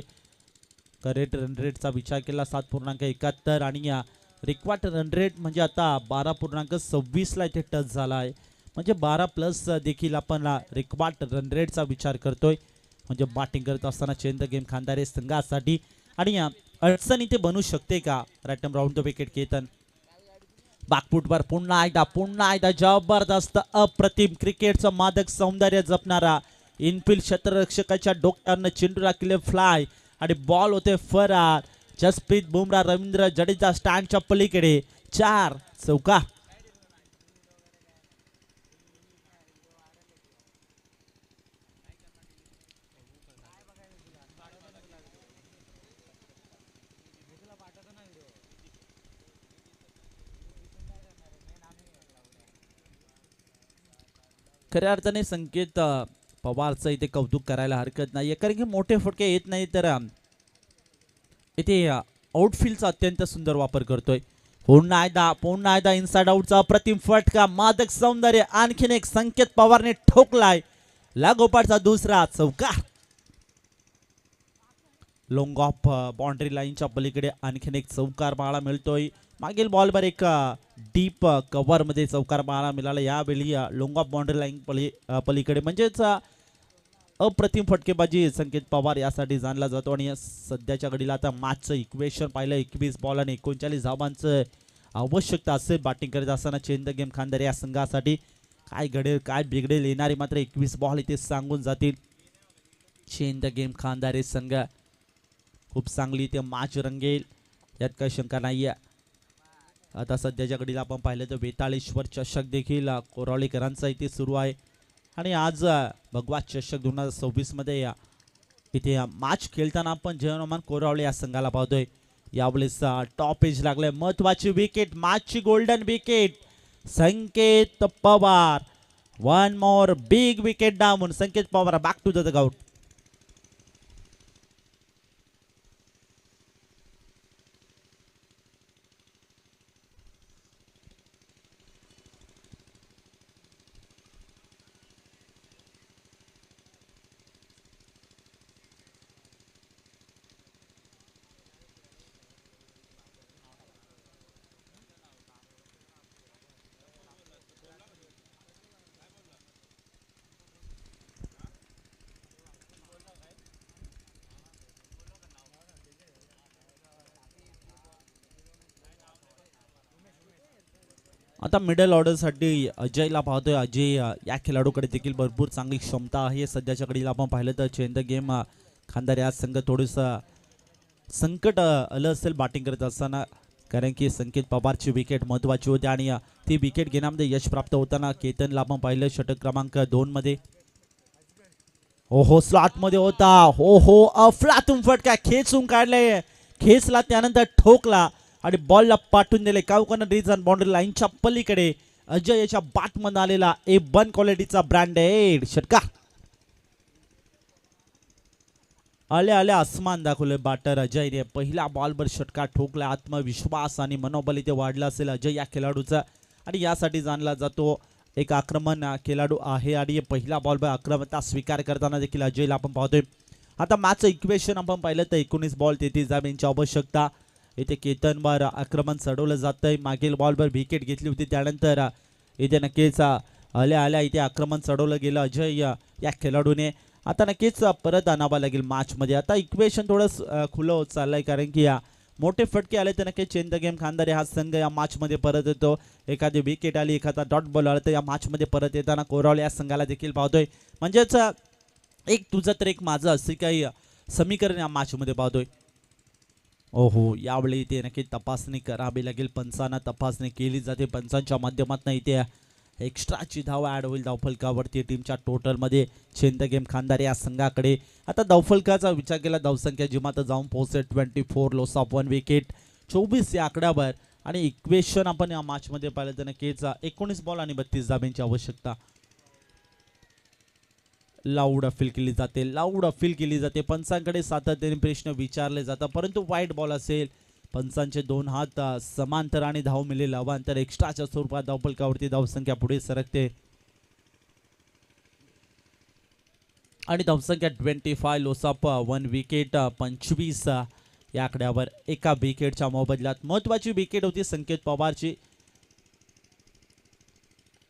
S1: करेक्ट रन रेटचा विचार केला 7.71 आणि रिक्वायर्ड रन रेट म्हणजे आता 12.26 ला इथे टच झाला आहे, म्हणजे 12+ देखील आपण रिक्वायर्ड रन रेटचा विचार करतोय. म्हणजे बॅटिंग करत असताना चेंज द गेम खांदारे संघासाठी आणि अडचण इथे बनू शकते का. Right round the wicket Ketan. बाकफुटवर पुन्हा एकदा जबरदस्त अप्रतिम क्रिकेटचं मादक सौंदर्य जपणारा इनफिल्ड क्षेत्ररक्षकाच्या डोक्यावरनं चेंडूला केले फ्लाय आणि बॉल होते फरार. जसप्रीत बुमराह, रवींद्र जडेजा स्टँडच्या पलीकडे. 4 चौका. खऱ्या अर्थाने संकेत पवारचं इथे कौतुक करायला हरकत नाही, कारण की मोठे फटके येत नाही तर इथे आउटफील्डचा अत्यंत सुंदर वापर करतोय. पुन्हा एकदा इनसाइड आउटचा अप्रतिम फटका, मादक सौंदर्य, आणखीन एक संकेत पवारने ठोकलाय. लागोपाठचा दुसरा चौकार. लॉंग ऑफ बाउंड्री लाईनच्या पलीकडे आणखीन एक चौकार पाहायला मिळतोय. मागील बॉलवर एक डीप कव्हर मध्ये चौकार पाहायला मिळाला. यावेळी लॉंग ऑफ बाउंड्री लाईन पलीकडे म्हणजेच अप्रतिम फटकेबाजी संकेत पवार यासाठी जाणला जातो. आणि सध्याच्या घडीला आता मॅचचं इक्वेशन पाहिलं, 21 बॉल आणि 39 धावांचं आवश्यकता असेल बॅटिंग करत असताना चेंज द गेम खानदार या संघासाठी. काय घडेल काय बिघडेल येणारी मात्र 21 बॉल इथे सांगून जातील. चेंज द गेम खानदार संघ खूप चांगली ते मॅच रंगेल, यात काही शंका नाही आहे. आता सध्याच्या घडीला आपण पाहिलं तर वेताळेश्वर चषक देखील कोरावळेकरांचा इथे सुरू आहे. आणि आज भगवा चषक 2026 मध्ये इथे मॅच खेळताना आपण जयमान कोरावळे या संघाला पाहतोय. यावेळेस टॉप एज लागले, महत्वाची विकेट, मॅचची golden wicket Sanket Pawar. One more big wicket down. Sanket Pawar back to the dugout. आता मिडल ऑर्डरसाठी अजयला पाहतोय. अजय या खेळाडूकडे देखील भरपूर चांगली क्षमता आहे. सध्याच्या घडीला आपण पाहिलं तर चेंज द गेम खानदार या संघ थोडंसं संकट आलं असेल बॅटिंग करत असताना, कारण की संकेत पवारची विकेट महत्वाची होती आणि ती विकेट घेण्यामध्ये यश प्राप्त होताना केतनला आपण पाहिलं षटक क्रमांक 2 मध्ये. हो स्लॉट मध्ये होता. हो अफलातून फटका खेचून काढले, खेचला त्यानंतर ठोकला आणि बॉलला पाठवून दिले काउकॉर्नर रिजन बाउंड्री लाईनच्या पलीकडे. अजय याच्या बॅटमध्ये आलेला A1 क्वालिटीचा ब्रँडेड षटकार. आले आसमान दाखवले बॅटर अजयने. पहिल्या बॉलवर षटकार ठोकला. आत्मविश्वास आणि मनोबल इथे वाढला असेल अजय या खेळाडूचा, आणि यासाठी जाणला जातो एक आक्रमण खेळाडू आहे. आणि पहिल्या बॉलवर आक्रमकता स्वीकार करताना देखील अजयला आपण पाहतोय. आता मॅचचं इक्वेशन आपण पाहिलं तर 19 बॉल 33 धावांची आवश्यकता. इथे केतनवर आक्रमण चढवलं जातंय. मागील बॉलवर विकेट घेतली होती, त्यानंतर इथे नक्कीच आल्या इथे आक्रमण चढवलं गेलं अजय या खेळाडूने. आता नक्कीच परत आणावं लागेल मॅचमध्ये. आता इक्वेशन थोडं खुलं होत चाललंय, कारण की मोठे फटके आले तर नक्कीच चेंज द गेम खानदार हा संघ या मॅचमध्ये परत येतो. एखादी विकेट आली, एखादा डॉट बॉल आला तर या मॅचमध्ये परत येताना कोरावळे या संघाला देखील पाहतोय. म्हणजेच एक तुझं तर एक माझं असे काही समीकरण या मॅचमध्ये पाहतोय. यावेळी इथे नक्की तपासणी करावी लागेल. पंचांना तपासणी केली जाते. पंचांच्या माध्यमातून इथे एक्स्ट्राची धाव ॲड होईल धावफलकावरती टीमच्या टोटलमध्ये चेंज द गेम खानदार या संघाकडे. आता धावफलकाचा विचार केला, धावसंख्या जिमात जाऊन पोहोचेल 24, लॉस ऑफ 1 विकेट 24 या आकड्यावर. आणि इक्वेशन आपण या मॅचमध्ये पाहिलं तर नक्कीच 19 बॉल आणि 32 धाब्यांची आवश्यकता. लाऊड अपील केली जाते. पंचांकडे सातत्याने प्रश्न विचारले जातात, परंतु वाईट बॉल असेल पंचांचे 2 हात समांतर आणि धाव मिळेल अवांतर एक्स्ट्राच्या स्वरूपात धावफलकावरती धावसंख्या पुढे सरकते. आणि धावसंख्या 25, लॉस ऑफ 1 विकेट 25 या आकड्यावर. एका विकेटच्या मोबदल्यात महत्वाची विकेट होती संकेत पवारची.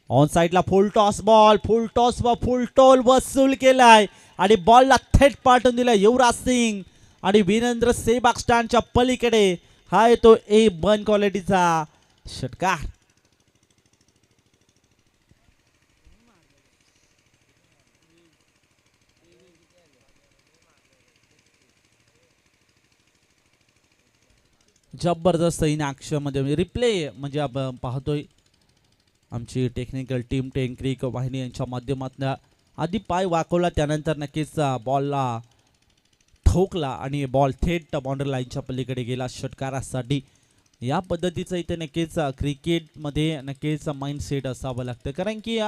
S1: ऑन साइडला फुल टॉस व फुल टोल वसूल केलाय आणि बॉलला थेट पाठवून दिलाय युवराज सिंग. आणि वीरेंद्र सेहवाग स्टँडच्या पलीकडे हा येतो A1 क्वालिटीचा षटकार. जबरदस्त इन ॲक्शन मध्ये रिप्ले म्हणजे आपण पाहतोय. आमची टेक्निकल टीम टेंक्रिक वाहिनी यांच्या माध्यमातून आधी पाय वाकवला, त्यानंतर नक्कीच बॉलला ठोकला आणि बॉल थेट बाउंड्री लाईनच्या पलीकडे गेला षटकारासाठी. या पद्धतीचं इथे नक्कीच क्रिकेटमध्ये नक्कीच माइंडसेट असावं लागतं, कारण की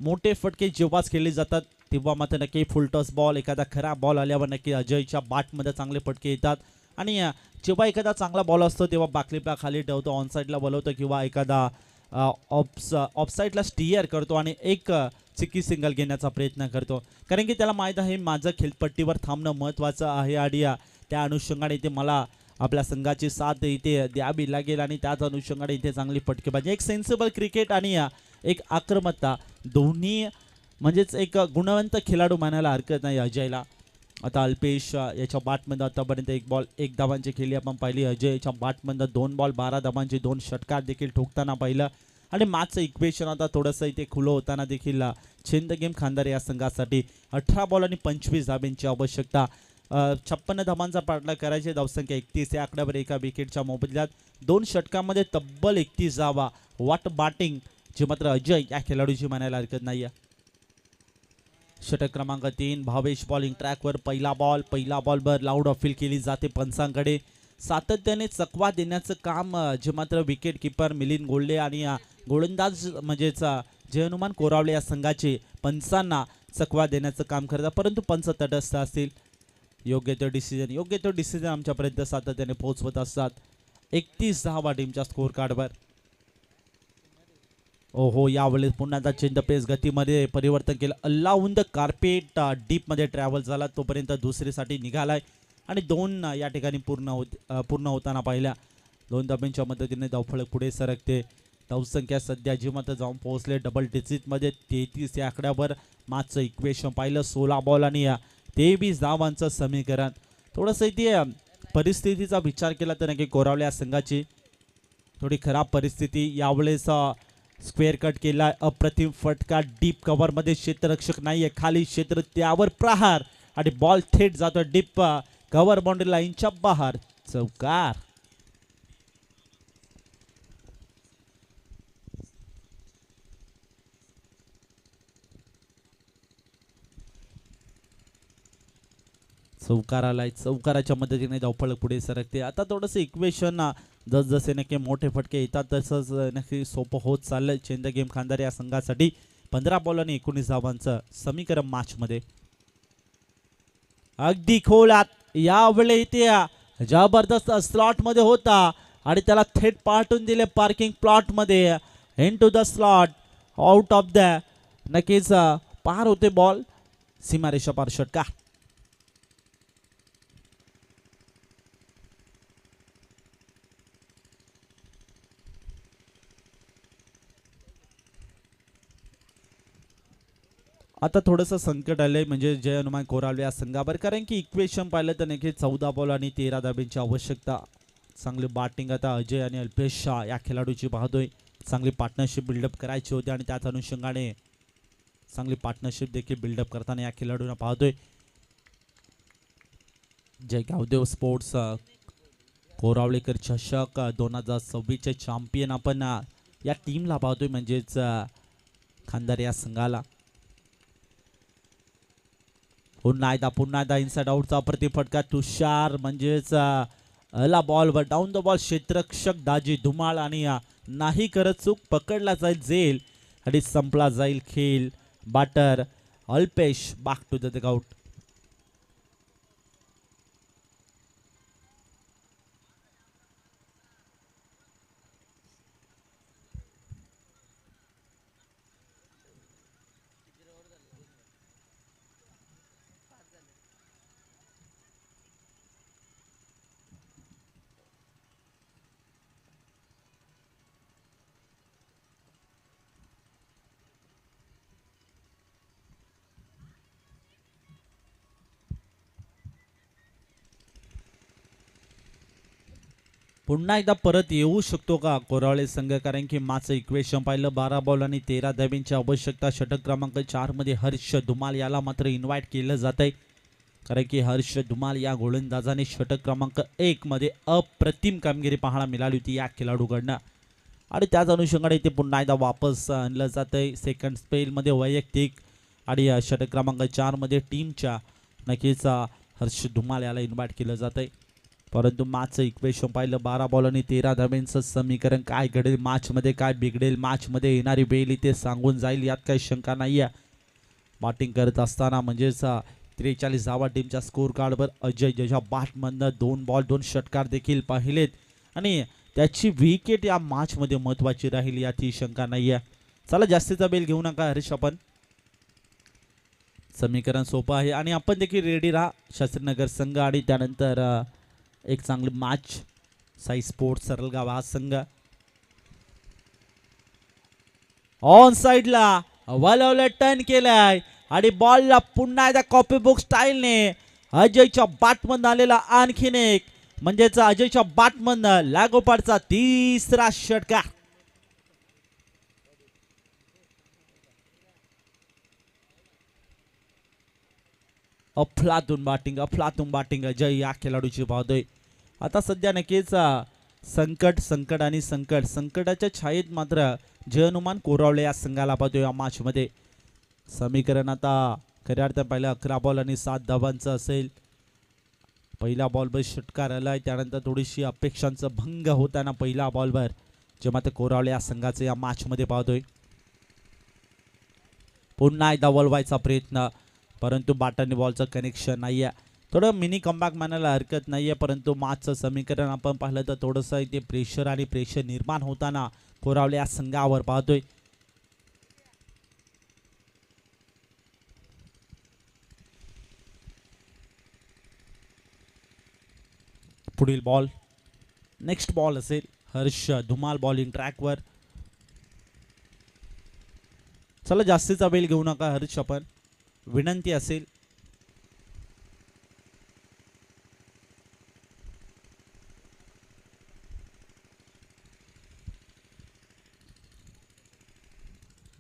S1: मोठे फटके जेव्हाच खेळले जातात तेव्हा मात्र नक्की फुल टॉस बॉल एखादा खराब बॉल आल्यावर नक्की अजयच्या बॅटमध्ये चांगले फटके येतात. आणि जेव्हा एखादा चांगला बॉल असतो तेव्हा बाकलीपा खाली ठेवतो, ऑन साईडला बोलवतो किंवा एखादा ऑफ साईडला स्टिअर करतो आणि एक चिक्की सिंगल घेण्याचा प्रयत्न करतो. कारण की त्याला माहीत आहे माझं खेळपट्टीवर थांबणं महत्त्वाचं आहे आणि त्या अनुषंगाने इथे मला आपल्या संघाची साथ इथे द्यावी लागेल आणि त्याच अनुषंगाने इथे चांगली फटकेबाजी, एक सेन्सिबल क्रिकेट आणि एक आक्रमकता दोन्ही म्हणजेच एक गुणवंत खेळाडू म्हणायला हरकत नाही अजयला. आता अल्पेश याच्या बॅटमध्ये आतापर्यंत 1 बॉल 1 धावांची खेळी आपण पाहिली. अजयच्या बॅटमध्ये 2 बॉल 12 धावांची 2 षटकार देखील ठोकताना पाहिलं. आणि मॅचचं इक्वेशन आता थोडंसं इथे खुलं होताना देखील चेंज द गेम खानदार या संघासाठी 18 बॉल आणि 25 धाब्यांची आवश्यकता. 56 धावांचा पाठलाग करायचे, धावसंख्या 31 या आकड्यावर एका विकेटच्या मोबदल्यात 2 षटकांमध्ये तब्बल 31 धावा. वॉट बॅटिंग जे मात्र अजय या खेळाडूची म्हणायला हरकत नाही आहे. षटक क्रमांक 3 भावेश बॉलिंग ट्रॅकवर पहिला बॉलवर लाऊड अपील केली जाते पंचांकडे. सातत्याने चकवा देण्याचं काम जे मात्र विकेट किपर मिलिंद गोल्डे आणि गोलंदाज म्हणजेच जय हनुमान कोरावले या संघाचे पंचांना चकवा देण्याचं काम करतात, परंतु पंच तटस्थ असतील. योग्य तो डिसिजन आमच्यापर्यंत सातत्याने पोहोचवत असतात. 31 धावा टीमच्या स्कोर कार्डवर. ओहो, यावेळेस पुन्हा एकदा चेंज द पेस गतीमध्ये परिवर्तन केलं. अलाउन द कार्पेट डीपमध्ये ट्रॅव्हल झाला, तोपर्यंत दुसरीसाठी निघालाय आणि 2 या ठिकाणी पूर्ण होताना पाहिल्या. 2 धाब्यांच्या मदतीने धावफलक पुढे सरकते. धावसंख्या सध्या जी मात्र जाऊन पोहोचले डबल डिजिटमध्ये 33 या आकड्यावर. मॅचचं इक्वेशन पाहिलं 16 बॉल आणि 23 धावांचं समीकरण. थोडंसं इथे परिस्थितीचा विचार केला तर नक्की कोरावले या संघाची थोडी खराब परिस्थिती. यावेळेस स्क्वेअर कट केला, अप्रतिम फटका डीप कव्हरमध्ये, क्षेत्ररक्षक नाहीये खाली क्षेत्र, त्यावर प्रहार आणि बॉल थेट जातो डीप कव्हर बाउंड्री लाईनच्या बाहेर. चौकार. चौकार आलाय, चौकाराच्या मदतीने धावफलक पुढे सरकते. आता थोडंसं इक्वेशन जसजसे नक्की मोठे फटके येतात तसंच नक्की सोपं होत चाललंय चेंज द गेम खानदार या संघासाठी. 15 बॉल आणि 19 धावांचं समीकरण मॅचमध्ये. अगदी खोलात यावेळी इथे जबरदस्त स्लॉट मध्ये होता आणि त्याला थेट पाठवून दिले पार्किंग प्लॉट मध्ये. Into the slot, out of the, नक्कीच पार होते बॉल, सीमारेषा पार षटकार. आता थोडंसं संकट आलंय म्हणजे जय हनुमान कोरावले या संघावर, कारण की इक्वेशन पाहिलं तर नक्की 14 बॉल आणि 13 धाब्यांची आवश्यकता. चांगली बॅटिंग आता अजय आणि अल्पेश शाह या खेळाडूची पाहतोय. चांगली पार्टनरशिप बिल्डअप करायची होती आणि त्याच अनुषंगाने चांगली पार्टनरशिप देखील बिल्डअप करताना या खेळाडूंना पाहतोय. जय गावदेव स्पोर्ट्स कोरावलेकर चषक 2026 चे चॅम्पियन आपण या टीमला पाहतोय, म्हणजेच खानदार या संघाला. पुन्हा एकदा इनसाइड आउटचा प्रतिफटका तुषार, म्हणजेच अला बॉलवर डाऊन द बॉल, क्षेत्ररक्षक दाजी धुमाळ आणि नाही करत चूक, पकडला जाईल जेल आणि संपला जाईल खेळ. Batter Alpesh back to the out. पुन्हा एकदा परत येऊ शकतो का कोरावळे संघ, कारण की मॅचचं इक्वेशन पाहिलं 12 बॉल आणि 13 धाब्यांची आवश्यकता. षटक क्रमांक 4 मध्ये हर्ष धुमाल याला मात्र इन्व्हाइट केलं जात आहे, कारण की हर्ष धुमाल या गोलंदाजाने षटक क्रमांक 1 मध्ये अप्रतिम कामगिरी पाहायला मिळाली होती या खेळाडूकडनं आणि त्याच अनुषंगाने इथे पुन्हा एकदा वापस आणलं जात आहे. सेकंड स्पेलमध्ये वैयक्तिक आणि षटक क्रमांक 4 मध्ये टीमच्या नक्कीच हर्ष धुमाल याला इन्व्हाइट केलं जात आहे. परंतु मॅचचं इक्वेशन पाहिलं 12 बॉल आणि 13 धाब्यांचं समीकरण. काय घडेल मॅचमध्ये, काय बिघडेल मॅचमध्ये, येणारी वेळ इथे सांगून जाईल, यात काही शंका नाही आहे. बॅटिंग करत असताना म्हणजेच 43 धावा टीमच्या स्कोर कार्डवर. अजय ज्याच्या बॅटमधनं 2 बॉल 2 षटकार देखील पाहिलेत आणि त्याची विकेट या मॅचमध्ये महत्त्वाची राहील, याची शंका नाही आहे. चला जास्तीचा बेल घेऊ नका हरीश, आपण समीकरण सोपं आहे आणि आपण देखील रेडी राहा. शास्त्रीनगर संघ आणि त्यानंतर एक चांगली मॅच साई स्पोर्ट्स सरलगाव हा संघ. ऑन साइडला वलवलं टर्न केलाय आणि बॉलला पुन्हा एकदा कॉपी बुक स्टाईलने अजयच्या बॅटमधून आलेला आणखीन एक, म्हणजेच अजयच्या बॅटमधून लागोपाठचा तिसरा षटकार. अफलातून बॅटिंग अजय या खेळाडूची पाहतोय. आता सध्या नक्कीच संकट आणि संकटाच्या छायेत मात्र जय हनुमान कोरावले या संघाला पाहतोय या मॅचमध्ये. समीकरण आता खऱ्या अर्थाने पहिला 11 बॉल आणि 7 धावांचं असेल. पहिल्या बॉलवर षटकार आलाय, त्यानंतर थोडीशी अपेक्षांचा भंग होताना पहिल्या बॉलवर जेव्हा ते कोरावले या संघाचं या मॅचमध्ये पाहतोय. पुन्हा एकदा वळवायचा प्रयत्न, परंतु बॅटरने बॉलचं कनेक्शन नाही आहे. थोडं मिनी कमबॅक मानायला हरकत नाही आहे, परंतु मॅचचं समीकरण आपण पाहिलं तर थोडंसं इथे प्रेशर निर्माण होताना कोरावले या संघावर पाहतोय. पुढील बॉल, नेक्स्ट बॉल असेल हर्ष धुमाल बॉलिंग ट्रॅकवर. चला जास्तीचा वेळ घेऊ नका हर्ष, आपण विनंती असेल.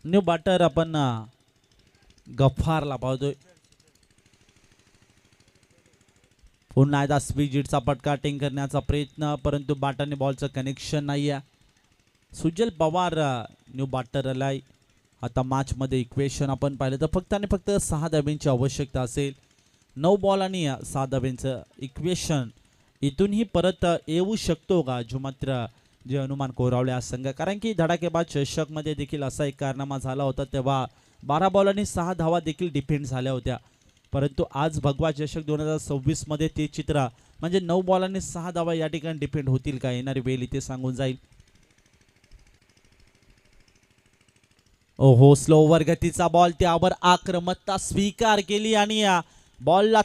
S1: न्यू बॅटर आपण गफ्फारला पाहतोय. पुन्हा एकदा स्पीडचा फटका टिंग करण्याचा प्रयत्न, परंतु बॅटरने बॉलचं कनेक्शन नाही आहे. सुजल पवार न्यू बॅटर आलाय. आता मॅचमध्ये इक्वेशन आपण पाहिलं तर फक्त आणि फक्त 6 धाब्यांची आवश्यकता असेल. 9 बॉल आणि 6 धाब्यांचं इक्वेशन इथूनही परत येऊ शकतो का, जो मात्र जे हनुमान कोरावले हा संघ. कारण की धडाकेबाज चषकमध्ये देखील असा एक कारनामा झाला होता, तेव्हा 12 बॉल आणि 6 धावा देखील डिफेंड झाल्या होत्या. परंतु आज भगवा चषक 2026 मध्ये ते चित्र म्हणजे 9 बॉल आणि 6 धावा या ठिकाणी डिफेंड होतील का, येणारी वेळ इथे सांगून जाईल. ओहो, स्लोवर गतीचा बॉल, त्यावर आक्रमकता स्वीकार केली आणि या बॉलला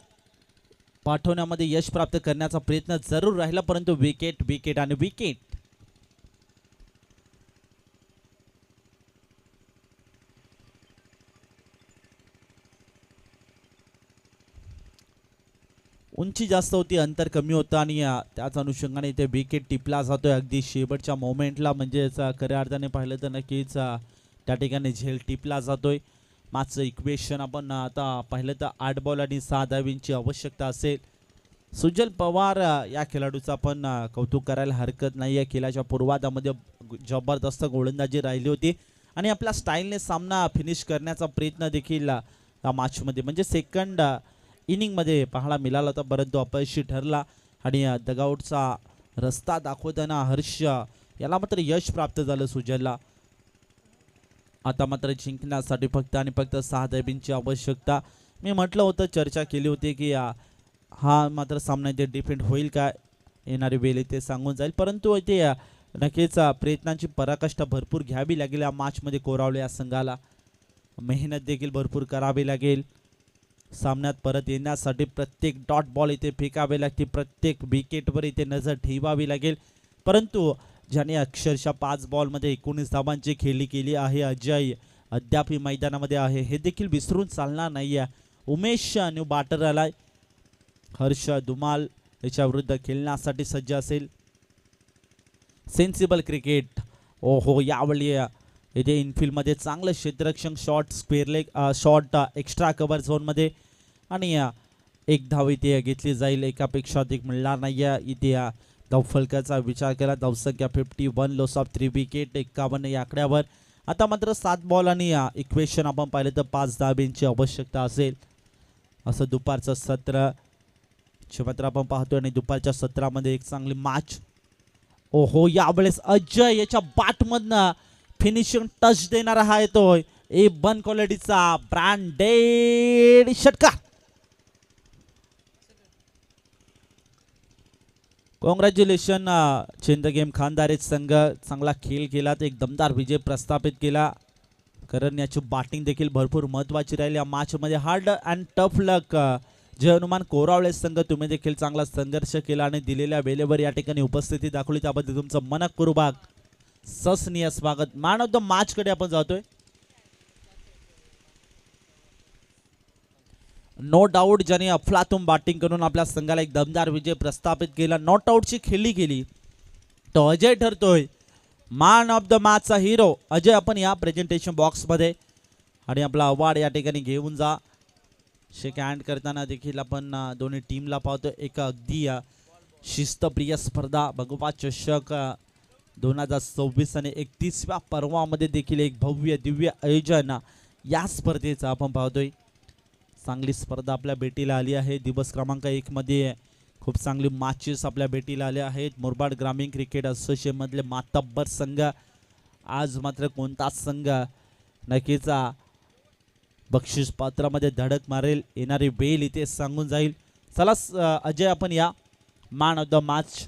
S1: पाठवण्यामध्ये यश प्राप्त करण्याचा प्रयत्न जरूर राहिला, परंतु विकेट आणि विकेट. उंची जास्त होती, अंतर कमी होतं आणि त्याच अनुषंगाने इथे विकेट टिपला जातोय अगदी शेवटच्या मोमेंटला. म्हणजेच खऱ्या अर्थाने पाहिलं तर नक्कीच त्या ठिकाणी झेल टिपला जातोय. मॅचचं इक्वेशन आपण आता पाहिलं तर 8 बॉल आणि 6 धावांची आवश्यकता असेल. सुजल पवार या खेळाडूचं आपण कौतुक करायला हरकत नाही आहे. खेळाच्या पूर्वार्धामध्ये जबरदस्त गोलंदाजी राहिली होती आणि आपल्या स्टाईलने सामना फिनिश करण्याचा प्रयत्न देखील या मॅचमध्ये म्हणजे सेकंड इनिंगमध्ये पाहायला मिळाला होता, परंतु अपयशी ठरला आणि डगआउटचा रस्ता दाखवताना हर्ष याला मात्र यश प्राप्त झालं सुजलला. आता मात्र जिंकण्यासाठी फक्त आणि फक्त 6 धाब्यांची आवश्यकता. मी म्हटलं होतं, चर्चा केली होती की हा मात्र सामना इथे डिफेंड होईल का, येणारी वेळ इथे सांगून जाईल. परंतु इथे नक्कीच प्रयत्नांची पराकाष्ठा भरपूर घ्यावी लागेल या मॅचमध्ये कोरावले या संघाला. मेहनत देखील भरपूर करावी लागेल. सामन्यात परत येण्यासाठी प्रत्येक डॉट बॉल इथे फेकावे लागते, प्रत्येक विकेटवर इथे नजर ठेवावी लागेल. परंतु ज्याने अक्षरशः 5 बॉलमध्ये 19 धावांची खेळी केली आहे, अजय अद्याप मैदानामध्ये आहे, हे देखील विसरून चालणार नाही आहे. उमेश न्यू बॅटर आलाय. हर्ष धुमाल याच्या विरुद्ध खेळण्यासाठी सज्ज असेल. Sensible cricket. ओहो, यावेळी इथे इनफिल्डमध्ये चांगलं क्षेत्ररक्षण shot, square leg shot extra cover झोनमध्ये आणि 1 धाव इथे घेतली जाईल. एकापेक्षा अधिक मिळणार नाही आहे. इथे धावफलकाचा विचार केला, धावसंख्या 51, लॉस ऑफ 3 विकेट 51 या आकड्यावर. आता मात्र 7 बॉल आणि इक्वेशन आपण पाहिलं तर 5 धाब्यांची आवश्यकता असेल. असं दुपारचं सत्र मात्र आपण पाहतोय आणि दुपारच्या सत्रामध्ये एक चांगली मॅच. ओहो, यावेळेस अजय याच्या बॅटमधनं फिनिशिंग टच देणारा हा येतोय. A1 क्वालिटीचा ब्रँडेड षटकार. कॉंग्रॅच्युलेशन चेंज द गेम खानदारी संघ. चांगला खेळ केला, एक दमदार विजय प्रस्थापित केला. कारण याची बॅटिंग देखील भरपूर महत्त्वाची राहिली या मॅच मध्ये. हार्ड अँड टफ लक जय हनुमान कोरावळे संघ, तुम्ही देखील चांगला संघर्ष केला आणि दिलेल्या वेळेवर या ठिकाणी उपस्थिती दाखवली, त्याबद्दल तुमचं मनपूर्वक सस्नीय स्वागत. मॅन ऑफ द मॅच कडे आपण जातोय. नो डाऊट ज्याने अफलातून बॅटिंग करून आपल्या संघाला एक दमदार विजय प्रस्थापित केला, नॉट आउटची खेळी केली, तो अजय ठरतोय मॅन ऑफ द मॅचचा हिरो. अजय, आपण या प्रेझेंटेशन बॉक्समध्ये आणि आपला अवॉर्ड या ठिकाणी घेऊन जा. शेक हँड करताना देखील आपण दोन्ही टीमला पाहतो. एक अगदी शिस्तप्रिय स्पर्धा भगवा चषक 2026 आणि 31व्या पर्वामध्ये देखील एक भव्य दिव्य आयोजन या स्पर्धेचं आपण पाहतोय. चांगली स्पर्धा आपल्या भेटीला आली आहे. दिवस क्रमांक 1 मध्ये खूप चांगली मॅचेस आपल्या भेटीला आल्या आहेत. मुरबाड ग्रामीण क्रिकेट असोसिएशन मधले मातब्बर संघ. आज मात्र कोणता संघ नक्कीच बक्षीस पात्रामध्ये धडक मारेल, येणारी वेळ इथे सांगून जाईल. चला अजय, आपण या मॅन ऑफ द मॅच